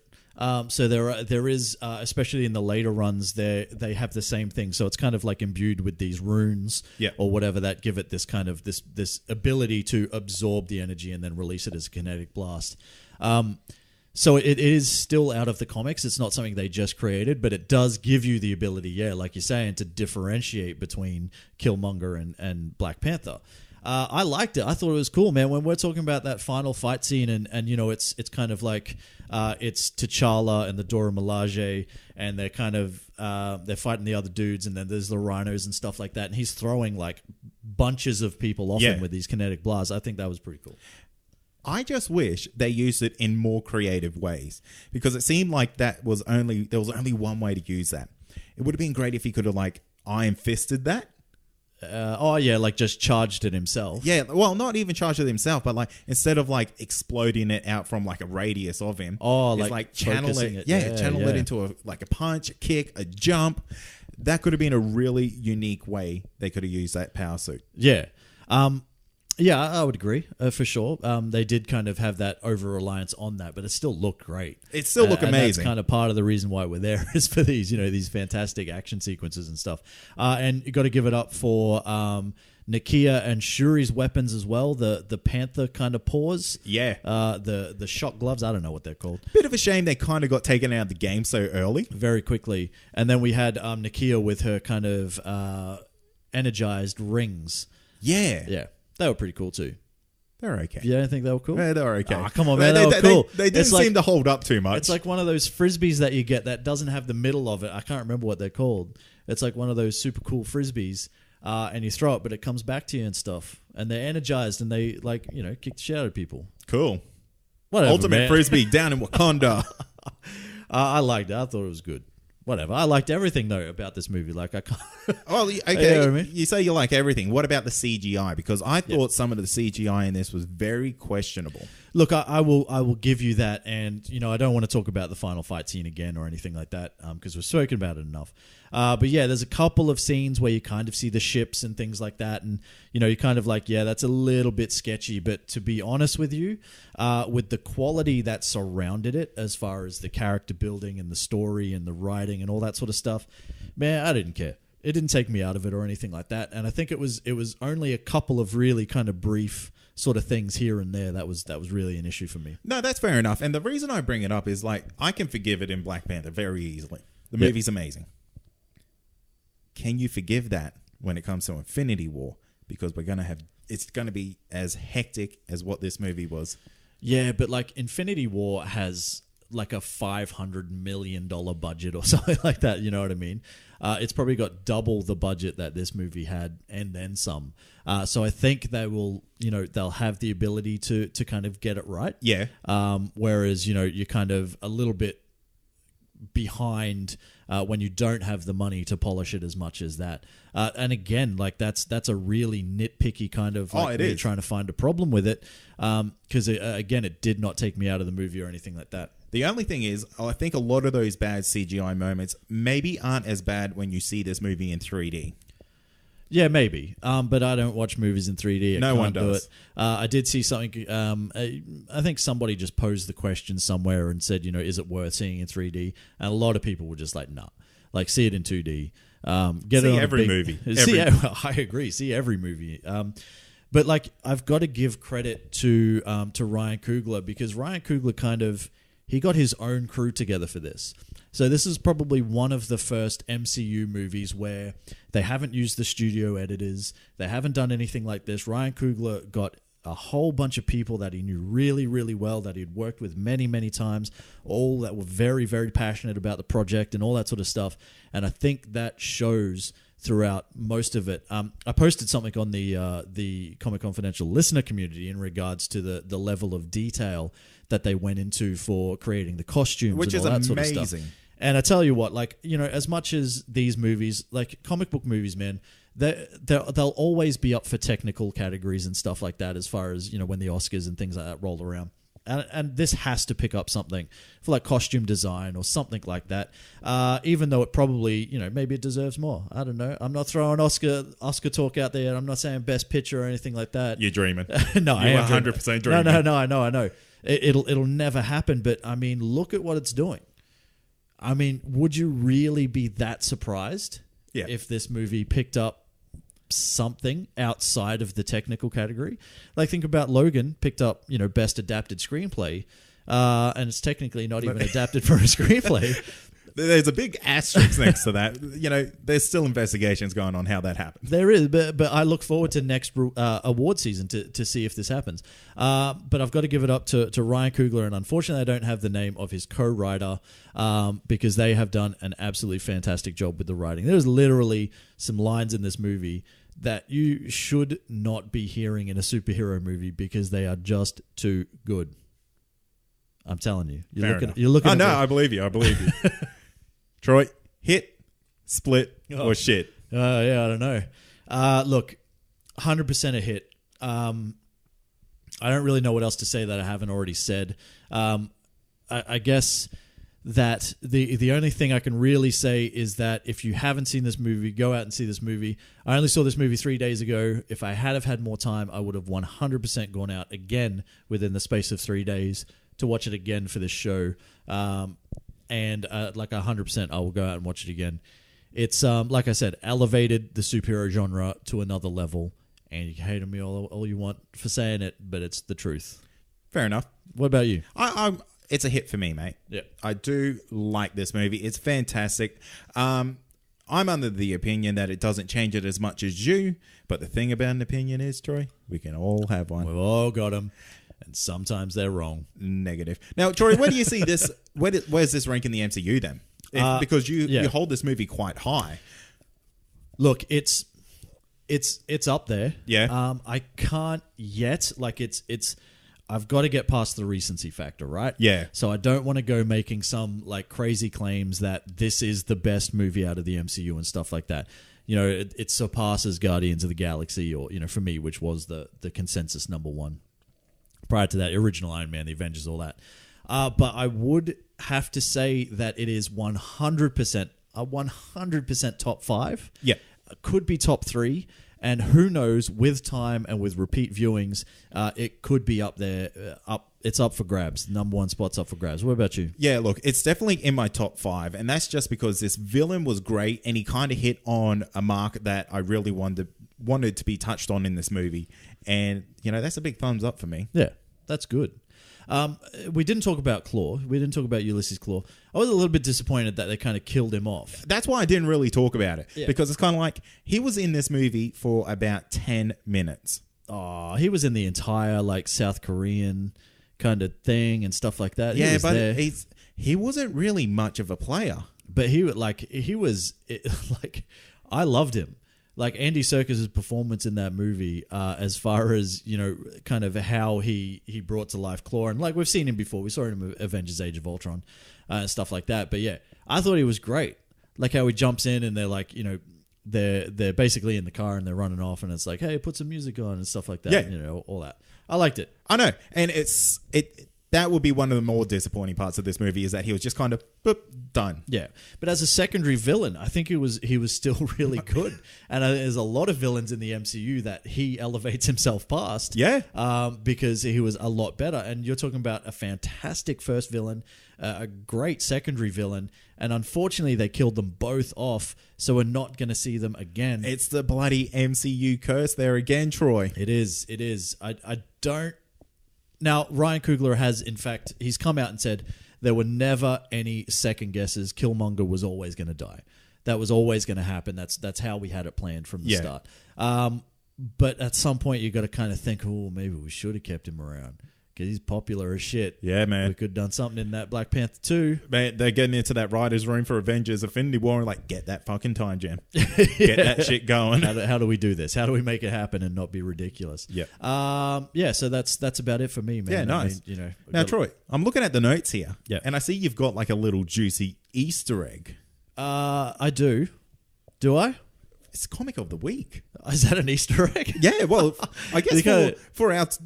So there is, especially in the later runs, they have the same thing. So it's kind of like imbued with these runes, or whatever, that give it this kind of this ability to absorb the energy and then release it as a kinetic blast. So it is still out of the comics. It's not something they just created, but it does give you the ability, like you're saying, to differentiate between Killmonger and Black Panther. I liked it. I thought it was cool, man. When we're talking about that final fight scene, and it's kind of like it's T'Challa and the Dora Milaje, and they're kind of they're fighting the other dudes, and then there's the rhinos and stuff like that, and he's throwing like bunches of people off him with these kinetic blasts. I think that was pretty cool. I just wish they used it in more creative ways, because it seemed like there was only one way to use that. It would have been great if he could have like iron fisted that. Like just charged it himself. Yeah, well, not even charged it himself, but like instead of like exploding it out from like a radius of him, like channel it. Channel it into a punch, a kick, a jump. That could have been a really unique way they could have used that power suit. Yeah. I would agree for sure. They did kind of have that over-reliance on that, but it still looked great. It still looked amazing. That's kind of part of the reason why we're there, is for these, these fantastic action sequences and stuff. And you got to give it up for Nakia and Shuri's weapons as well. The Panther kind of paws. Yeah. The shock gloves. I don't know what they're called. Bit of a shame they kind of got taken out of the game so early. Very quickly. And then we had Nakia with her kind of energized rings. Yeah. Yeah. They were pretty cool too. They're okay. You don't think they were cool? Yeah, they were okay. Oh, come on, man. They were cool. They didn't seem to hold up too much. It's like one of those frisbees that you get that doesn't have the middle of it. I can't remember what they're called. It's like one of those super cool frisbees, and you throw it, but it comes back to you and stuff. And they're energized, and they kick the shit out of people. Cool. Whatever, Ultimate man. Frisbee down in Wakanda. I liked it. I thought it was good. Whatever. I liked everything though about this movie. Like I can't. Well, okay. You know what I mean? You say you like everything. What about the CGI? Because I thought some of the CGI in this was very questionable. Look, I will give you that, and I don't want to talk about the final fight scene again or anything like that, because we've spoken about it enough. But yeah, there's a couple of scenes where you kind of see the ships and things like that, and you're kind of like, yeah, that's a little bit sketchy. But to be honest with you, with the quality that surrounded it, as far as the character building and the story and the writing and all that sort of stuff, man, I didn't care. It didn't take me out of it or anything like that. And I think it was only a couple of really kind of brief sort of things here and there that was really an issue for me. No, that's fair enough. And the reason I bring it up is like, I can forgive it in Black Panther very easily. The movie's amazing. Can you forgive that when it comes to Infinity War? Because it's going to be as hectic as what this movie was. Yeah, but like Infinity War has like a $500 million budget or something like that. You know what I mean? It's probably got double the budget that this movie had, and then some. So I think they will, they'll have the ability to kind of get it right. Yeah. Whereas, you're kind of a little bit behind when you don't have the money to polish it as much as that. And again, like that's a really nitpicky kind of like it is. trying to find a problem with it. Because again, it did not take me out of the movie or anything like that. The only thing is, I think a lot of those bad CGI moments maybe aren't as bad when you see this movie in 3D. Yeah, maybe. But I don't watch movies in 3D. No one does. I did see something. I think somebody just posed the question somewhere and said, is it worth seeing in 3D? And a lot of people were just like, nah. Like, see it in 2D. Get see it on every movie. I agree. See every movie. But like, I've got to give credit to Ryan Coogler, because Ryan Coogler he got his own crew together for this. So this is probably one of the first MCU movies where they haven't used the studio editors. They haven't done anything like this. Ryan Coogler got a whole bunch of people that he knew really, really well, that he'd worked with many, many times, all that were very, very passionate about the project and all that sort of stuff. And I think that shows throughout most of it. I posted something on the Comic Confidential listener community in regards to the level of detail that they went into for creating the costumes, which and all is that amazing. Sort of stuff. And I tell you what, like, as much as these movies, like comic book movies, man, they'll always be up for technical categories and stuff like that, as far as, when the Oscars and things like that roll around. And this has to pick up something for like costume design or something like that, even though it probably, maybe it deserves more. I don't know. I'm not throwing Oscar talk out there. I'm not saying best picture or anything like that. You're dreaming. No, you're 100% dreaming. No, I know. It'll never happen. But I mean, look at what it's doing. I mean, would you really be that surprised if this movie picked up something outside of the technical category? Like, think about Logan picked up, best adapted screenplay, and it's technically not even adapted for a screenplay. There's a big asterisk next to that. There's still investigations going on how that happened. There is, but I look forward to next award season to see if this happens. But I've got to give it up to Ryan Coogler, and unfortunately I don't have the name of his co-writer, because they have done an absolutely fantastic job with the writing. There's literally some lines in this movie that you should not be hearing in a superhero movie, because they are just too good. I'm telling you. You're looking at I believe you. Troy, hit, split, or shit? Yeah, I don't know. Look, 100% a hit. I don't really know what else to say that I haven't already said. I guess that the only thing I can really say is that if you haven't seen this movie, go out and see this movie. I only saw this movie 3 days ago. If I had had more time, I would have 100% gone out again within the space of 3 days to watch it again for this show. And like 100%, I will go out and watch it again. It's, like I said, elevated the superhero genre to another level. And you can hate on me all you want for saying it, but it's the truth. Fair enough. What about you? It's a hit for me, mate. Yeah. I do like this movie. It's fantastic. I'm under the opinion that it doesn't change it as much as you. But the thing about an opinion is, Troy, we can all have one. We've all got them. And sometimes they're wrong. Negative. Now, Troy, where do you see this? Where's this rank in the MCU then? Because you hold this movie quite high. Look, it's up there. Yeah. I can't yet. Like it's. I've got to get past the recency factor, right? Yeah. So I don't want to go making some like crazy claims that this is the best movie out of the MCU and stuff like that. It surpasses Guardians of the Galaxy, or for me, which was the consensus number one. Prior to that, original Iron Man, the Avengers, all that. But I would have to say that it is 100% top 5. Yeah. Could be top 3. And who knows, with time and with repeat viewings, it could be up there. It's up for grabs. Number 1 spot's up for grabs. What about you? Yeah, look, it's definitely in my top 5. And that's just because this villain was great. And he kind of hit on a mark that I really wanted to be touched on in this movie. And, that's a big thumbs up for me. Yeah, that's good. We didn't talk about Claw. We didn't talk about Ulysses Claw. I was a little bit disappointed that they kind of killed him off. That's why I didn't really talk about it. Yeah. Because it's kind of like he was in this movie for about 10 minutes. Oh, he was in the entire like South Korean kind of thing and stuff like that. Yeah, but he wasn't really much of a player. But I loved him. like Andy Serkis' performance in that movie, as far as, kind of how he brought to life Claw. And like we've seen him before. We saw him in Avengers Age of Ultron and stuff like that. But yeah, I thought he was great. Like how he jumps in and they're like, they're basically in the car and they're running off and it's like, hey, put some music on and stuff like that. Yeah. All that. I liked it. I know. And that would be one of the more disappointing parts of this movie is that he was just kind of boop, done. Yeah, but as a secondary villain, I think he was still really good. And there's a lot of villains in the MCU that he elevates himself past. Yeah, because he was a lot better. And you're talking about a fantastic first villain, a great secondary villain, and unfortunately they killed them both off. So we're not going to see them again. It's the bloody MCU curse there again, Troy. It is. I don't. Now, Ryan Coogler has, in fact, he's come out and said there were never any second guesses. Killmonger was always going to die. That was always going to happen. That's how we had it planned from the start. But at some point, you got to kind of think, oh, maybe we should have kept him around because he's popular as shit. Yeah, man. We could have done something in that Black Panther 2. Man, they're getting into that writer's room for Avengers Infinity War and like, get that fucking time jam. Get that shit going. How do we do this? How do we make it happen and not be ridiculous? Yeah. So that's about it for me, man. Yeah, nice. I mean, now, Troy, I'm looking at the notes here. Yeah. And I see you've got like a little juicy Easter egg. I do. Do I? It's comic of the week. Is that an Easter egg? Yeah, well, I guess for our I was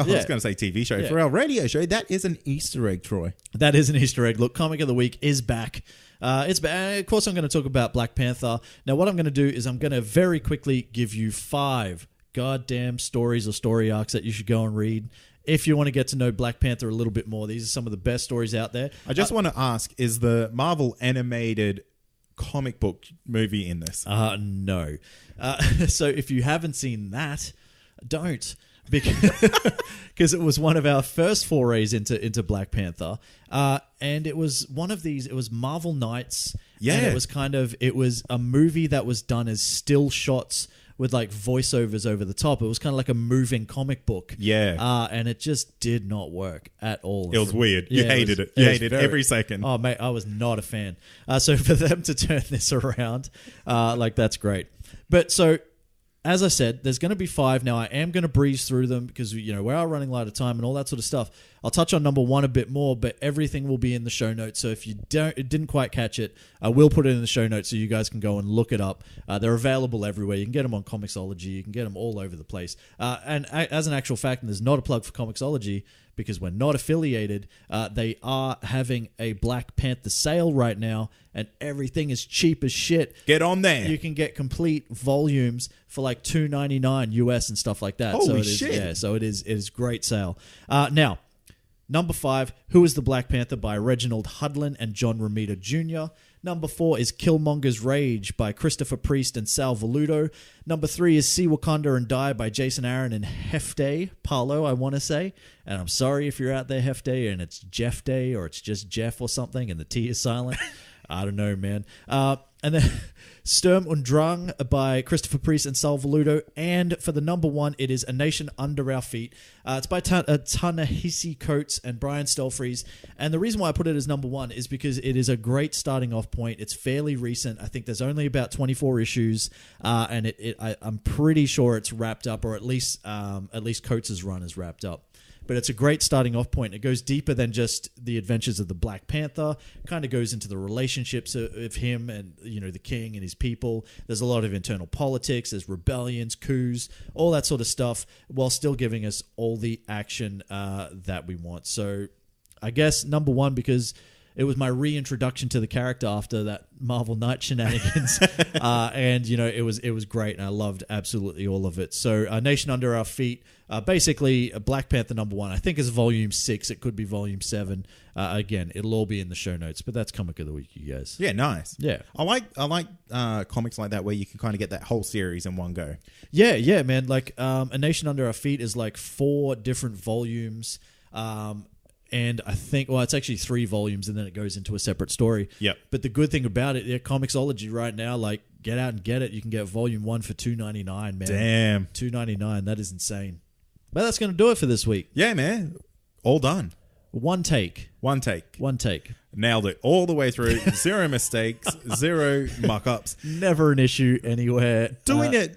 Yeah. going to say TV show, Yeah. for our radio show, that is an Easter egg, Troy. That is an Easter egg. Look, Comic of the Week is back. It's back. Of course, I'm going to talk about Black Panther. Now, what I'm going to do is I'm going to very quickly give you 5 goddamn stories or story arcs that you should go and read. If you want to get to know Black Panther a little bit more, these are some of the best stories out there. I just want to ask, is the Marvel animated comic book movie in this? No. So if you haven't seen that, don't. Because it was one of our first forays into Black Panther. And it was one of these, it was Marvel Nights. Yeah. And it was a movie that was done as still shots with like voiceovers over the top. It was kind of like a moving comic book. Yeah. And it just did not work at all. It was weird. You hated it. You hated it every second. Oh, mate, I was not a fan. So for them to turn this around, that's great. But so, as I said, there's going to be 5. Now, I am going to breeze through them because, we are running light of time and all that sort of stuff. I'll touch on number 1 a bit more, but everything will be in the show notes. So if you didn't quite catch it, I will put it in the show notes so you guys can go and look it up. They're available everywhere. You can get them on ComiXology. You can get them all over the place. And as an actual fact, and there's not a plug for ComiXology because we're not affiliated, they are having a Black Panther sale right now, and everything is cheap as shit. Get on there. You can get complete volumes for like $2.99 US and stuff like that. Holy shit. Yeah, so it is great sale. Now, number 5, Who is the Black Panther by Reginald Hudlin and John Romita Jr. Number 4 is Killmonger's Rage by Christopher Priest and Sal Velluto. Number 3 is See Wakanda and Die by Jason Aaron and Hefty Paulo, I want to say. And I'm sorry if you're out there, Hefty, and it's Jeff Day or it's just Jeff or something and the T is silent. I don't know, man. And then Sturm und Drang by Christopher Priest and Sal Velluto. And for the number 1, it is A Nation Under Our Feet. It's by Ta-Nehisi Coates and Brian Stelfreeze. And the reason why I put it as number 1 is because it is a great starting off point. It's fairly recent. I think there's only about 24 issues. And I'm pretty sure it's wrapped up, or at least Coates' run is wrapped up. But it's a great starting off point. It goes deeper than just the adventures of the Black Panther. Kind of goes into the relationships of him and the king and his people. There's a lot of internal politics. There's rebellions, coups, all that sort of stuff, while still giving us all the action that we want. So I guess number 1 because it was my reintroduction to the character after that Marvel Night shenanigans. And, it was great, and I loved absolutely all of it. So, Nation Under Our Feet, basically, Black Panther number 1, I think is volume 6. It could be volume 7. Again, it'll all be in the show notes, but that's Comic of the Week, you guys. Yeah, nice. Yeah. I like comics like that where you can kind of get that whole series in one go. Yeah, man. Like, A Nation Under Our Feet is like 4 different volumes. And I think, it's actually 3 volumes, and then it goes into a separate story. Yep. But the good thing about it, ComiXology right now, like, get out and get it. You can get volume 1 for $2.99, man. Damn. $2.99. That is insane. But that's going to do it for this week. Yeah, man. All done. One take. One take. One take. Nailed it all the way through. Zero mistakes, zero muck-ups. Never an issue anywhere. Doing it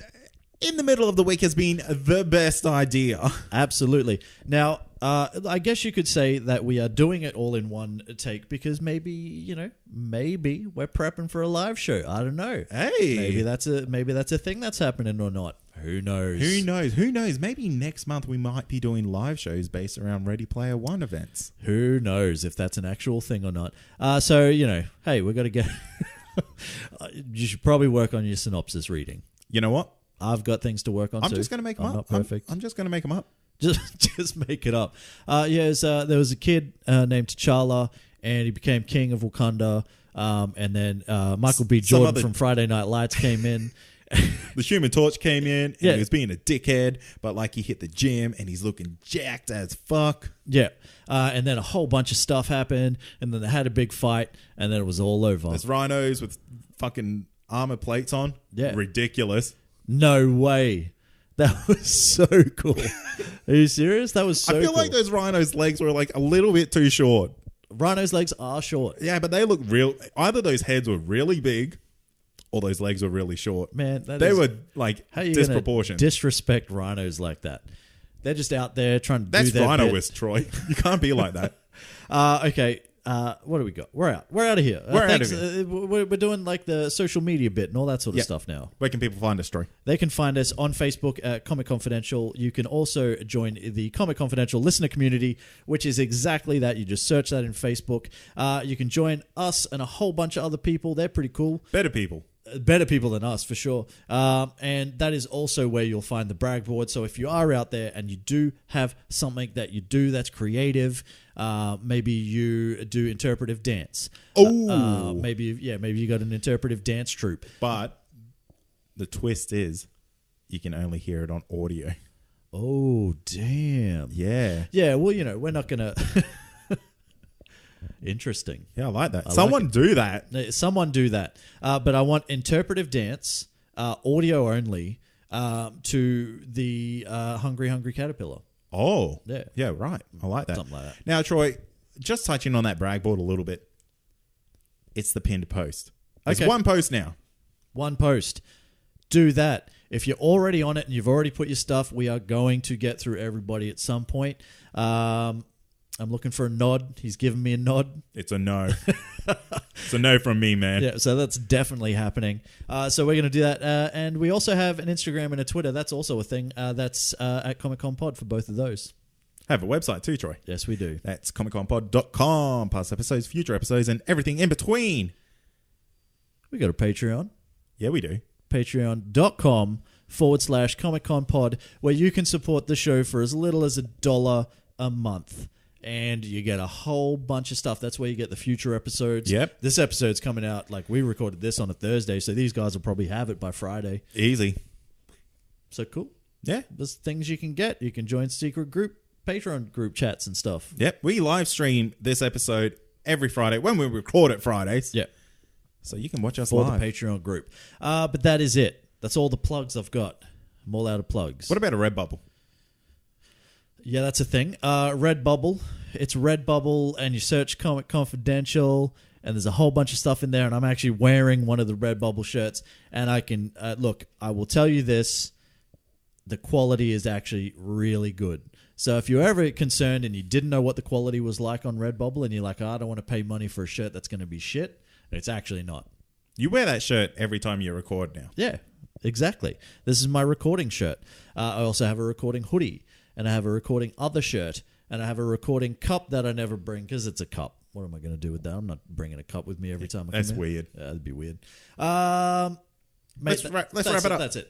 in the middle of the week has been the best idea. Absolutely. Now, I guess you could say that we are doing it all in one take because maybe we're prepping for a live show. I don't know. Hey, maybe that's a thing that's happening or not. Who knows? Who knows? Maybe next month we might be doing live shows based around Ready Player One events. Who knows if that's an actual thing or not? So hey, we've got to get. You should probably work on your synopsis reading. You know what? I've got things to work on. I'm just going to make them up. Not perfect. I'm just going to make them up. Just make it up. There was a kid named T'Challa, and he became king of Wakanda. And then Michael B. Jordan from Friday Night Lights came in. The Human Torch came in, and he was being a dickhead, but like he hit the gym, and he's looking jacked as fuck. Yeah. And then a whole bunch of stuff happened, and then they had a big fight, and then it was all over. There's rhinos with fucking armor plates on. Yeah. Ridiculous. No way. That was so cool. Are you serious? That was so cool. I feel like those rhinos' legs were like a little bit too short. Rhinos' legs are short. Yeah, but they look real. Either those heads were really big or those legs were really short. Man, they were like disproportionate. Disrespect rhinos like that. They're just out there trying to That's do their rhinoist, bit. Troy. You can't be like that. Okay. What do we got? We're out. We're out of here. We're doing like the social media bit and all that sort of stuff now. Where can people find us, Troy? They can find us on Facebook at Comic Confidential. You can also join the Comic Confidential listener community, which is exactly that. You just search that in Facebook. You can join us and a whole bunch of other people. They're pretty cool. Better people than us, for sure. And that is also where you'll find the brag board. So if you are out there and you do have something that you do that's creative, maybe you do interpretive dance. Oh, maybe you got an interpretive dance troupe. But the twist is you can only hear it on audio. Oh, damn. Yeah. Yeah, well, we're not going to... Interesting. Yeah, I like that. Someone do that. But I want interpretive dance, audio only, to the Hungry Caterpillar. Oh. Yeah. Yeah, right. I like that. Something like that. Now, Troy, just touching on that brag board a little bit, it's the pinned post. There's one post now. One post. Do that. If you're already on it and you've already put your stuff, we are going to get through everybody at some point. I'm looking for a nod. He's giving me a nod. It's a no. It's a no from me, man. Yeah, so that's definitely happening. So we're going to do that. And we also have an Instagram and a Twitter. That's also a thing. That's at Comic Con Pod for both of those. Have a website too, Troy. Yes, we do. That's comicconpod.com. Past episodes, future episodes, and everything in between. We got a Patreon. Yeah, we do. Patreon.com/Comic Con Pod, where you can support the show for as little as $1 a month. And you get a whole bunch of stuff. That's where you get the future episodes. Yep. This episode's coming out, like we recorded this on a Thursday, so these guys will probably have it by Friday. Easy. So cool. Yeah. There's things you can get. You can join secret group, Patreon group chats and stuff. Yep. We live stream this episode every Friday when we record it Fridays. Yeah. So you can watch us for live. The Patreon group. But that is it. That's all the plugs I've got. I'm all out of plugs. What about a Redbubble? Yeah, that's a thing. Redbubble. It's Redbubble, and you search Comic Confidential, and there's a whole bunch of stuff in there, and I'm actually wearing one of the Redbubble shirts, and I can... look, I will tell you this. The quality is actually really good. So if you're ever concerned and you didn't know what the quality was like on Redbubble, and you're like, I don't want to pay money for a shirt that's going to be shit, it's actually not. You wear that shirt every time you record now. Yeah, exactly. This is my recording shirt. I also have a recording hoodie. And I have a recording other shirt, and I have a recording cup that I never bring because it's a cup. What am I going to do with that? I'm not bringing a cup with me every time I come in. That's weird. Yeah, that'd be weird. Let's wrap it up. That's it.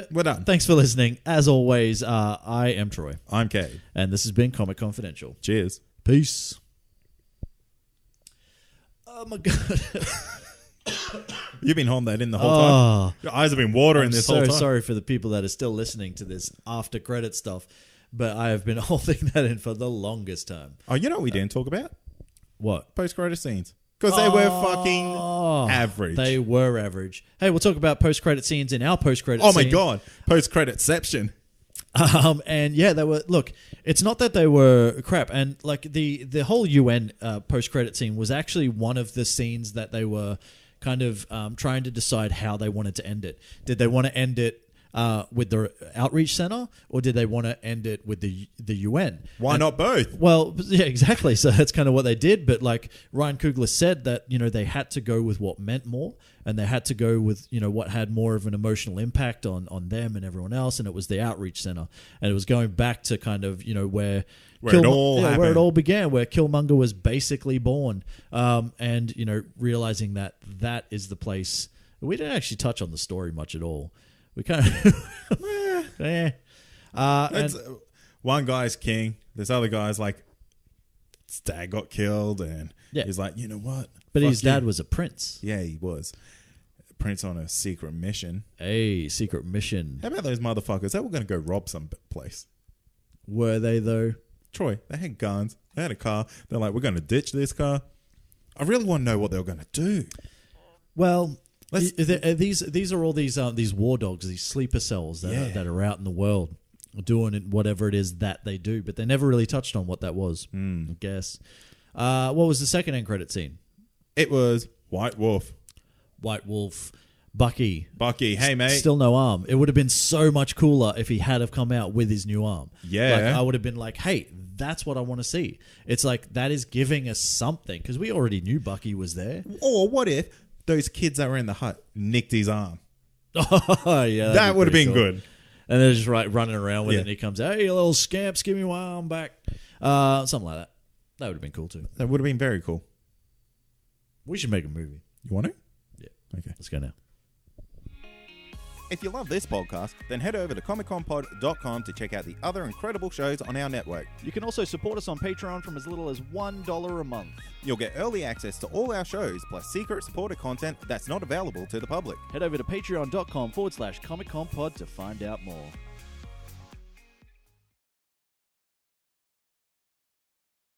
We're done. Thanks for listening. As always, I am Troy. I'm Cade. And this has been Comic Confidential. Cheers. Peace. Oh, my God. You've been holding that in the whole time. Your eyes have been watering this whole time. Sorry for the people that are still listening to this after credit stuff, but I have been holding that in for the longest time. Oh, you know what we didn't talk about? What? Post-credit scenes. Because they were fucking average. They were average. Hey, we'll talk about post-credit scenes in our post-credit Oh, scene. my God. Post-creditception. And yeah, they were. Look, it's not that they were crap, and like the whole UN post credit scene was actually one of the scenes that they were kind of trying to decide how they wanted to end it. Did they want to end it with the outreach center, or did they want to end it with the UN? Why not both? Well, yeah, exactly. So that's kind of what they did. But like Ryan Coogler said that, they had to go with what meant more, and they had to go with, what had more of an emotional impact on them and everyone else. And it was the outreach center. And it was going back to kind of, where it all began, where Killmonger was basically born. And, realizing that is the place. We didn't actually touch on the story much at all. We kind of... one guy's king. This other guy's like, his dad got killed, and he's like, you know what? But his dad was a prince. Yeah, he was. A prince on a secret mission. Hey, secret mission. How about those motherfuckers? They were going to go rob some place. Were they, though? Troy, they had guns. They had a car. They're like, we're going to ditch this car. I really want to know what they were going to do. Well... These are all these war dogs, these sleeper cells that are out in the world doing whatever it is that they do, but they never really touched on what that was. I guess. What was the second end credit scene? It was White Wolf. Bucky. Hey mate. Still no arm. It would have been so much cooler if he had have come out with his new arm. Yeah. I would have been like, hey, that's what I want to see. It's like that is giving us something, because we already knew Bucky was there. Or what if those kids that were in the hut nicked his arm? Oh, yeah. That would have been cool. good. And they're just running around with it, and he comes out, hey, you little scamps, give me my arm back. Something like that. That would have been cool, too. That would have been very cool. We should make a movie. You want to? Yeah. Okay. Let's go now. If you love this podcast, then head over to ComicConPod.com to check out the other incredible shows on our network. You can also support us on Patreon from as little as $1 a month. You'll get early access to all our shows, plus secret supporter content that's not available to the public. Head over to patreon.com/ComicConPod to find out more.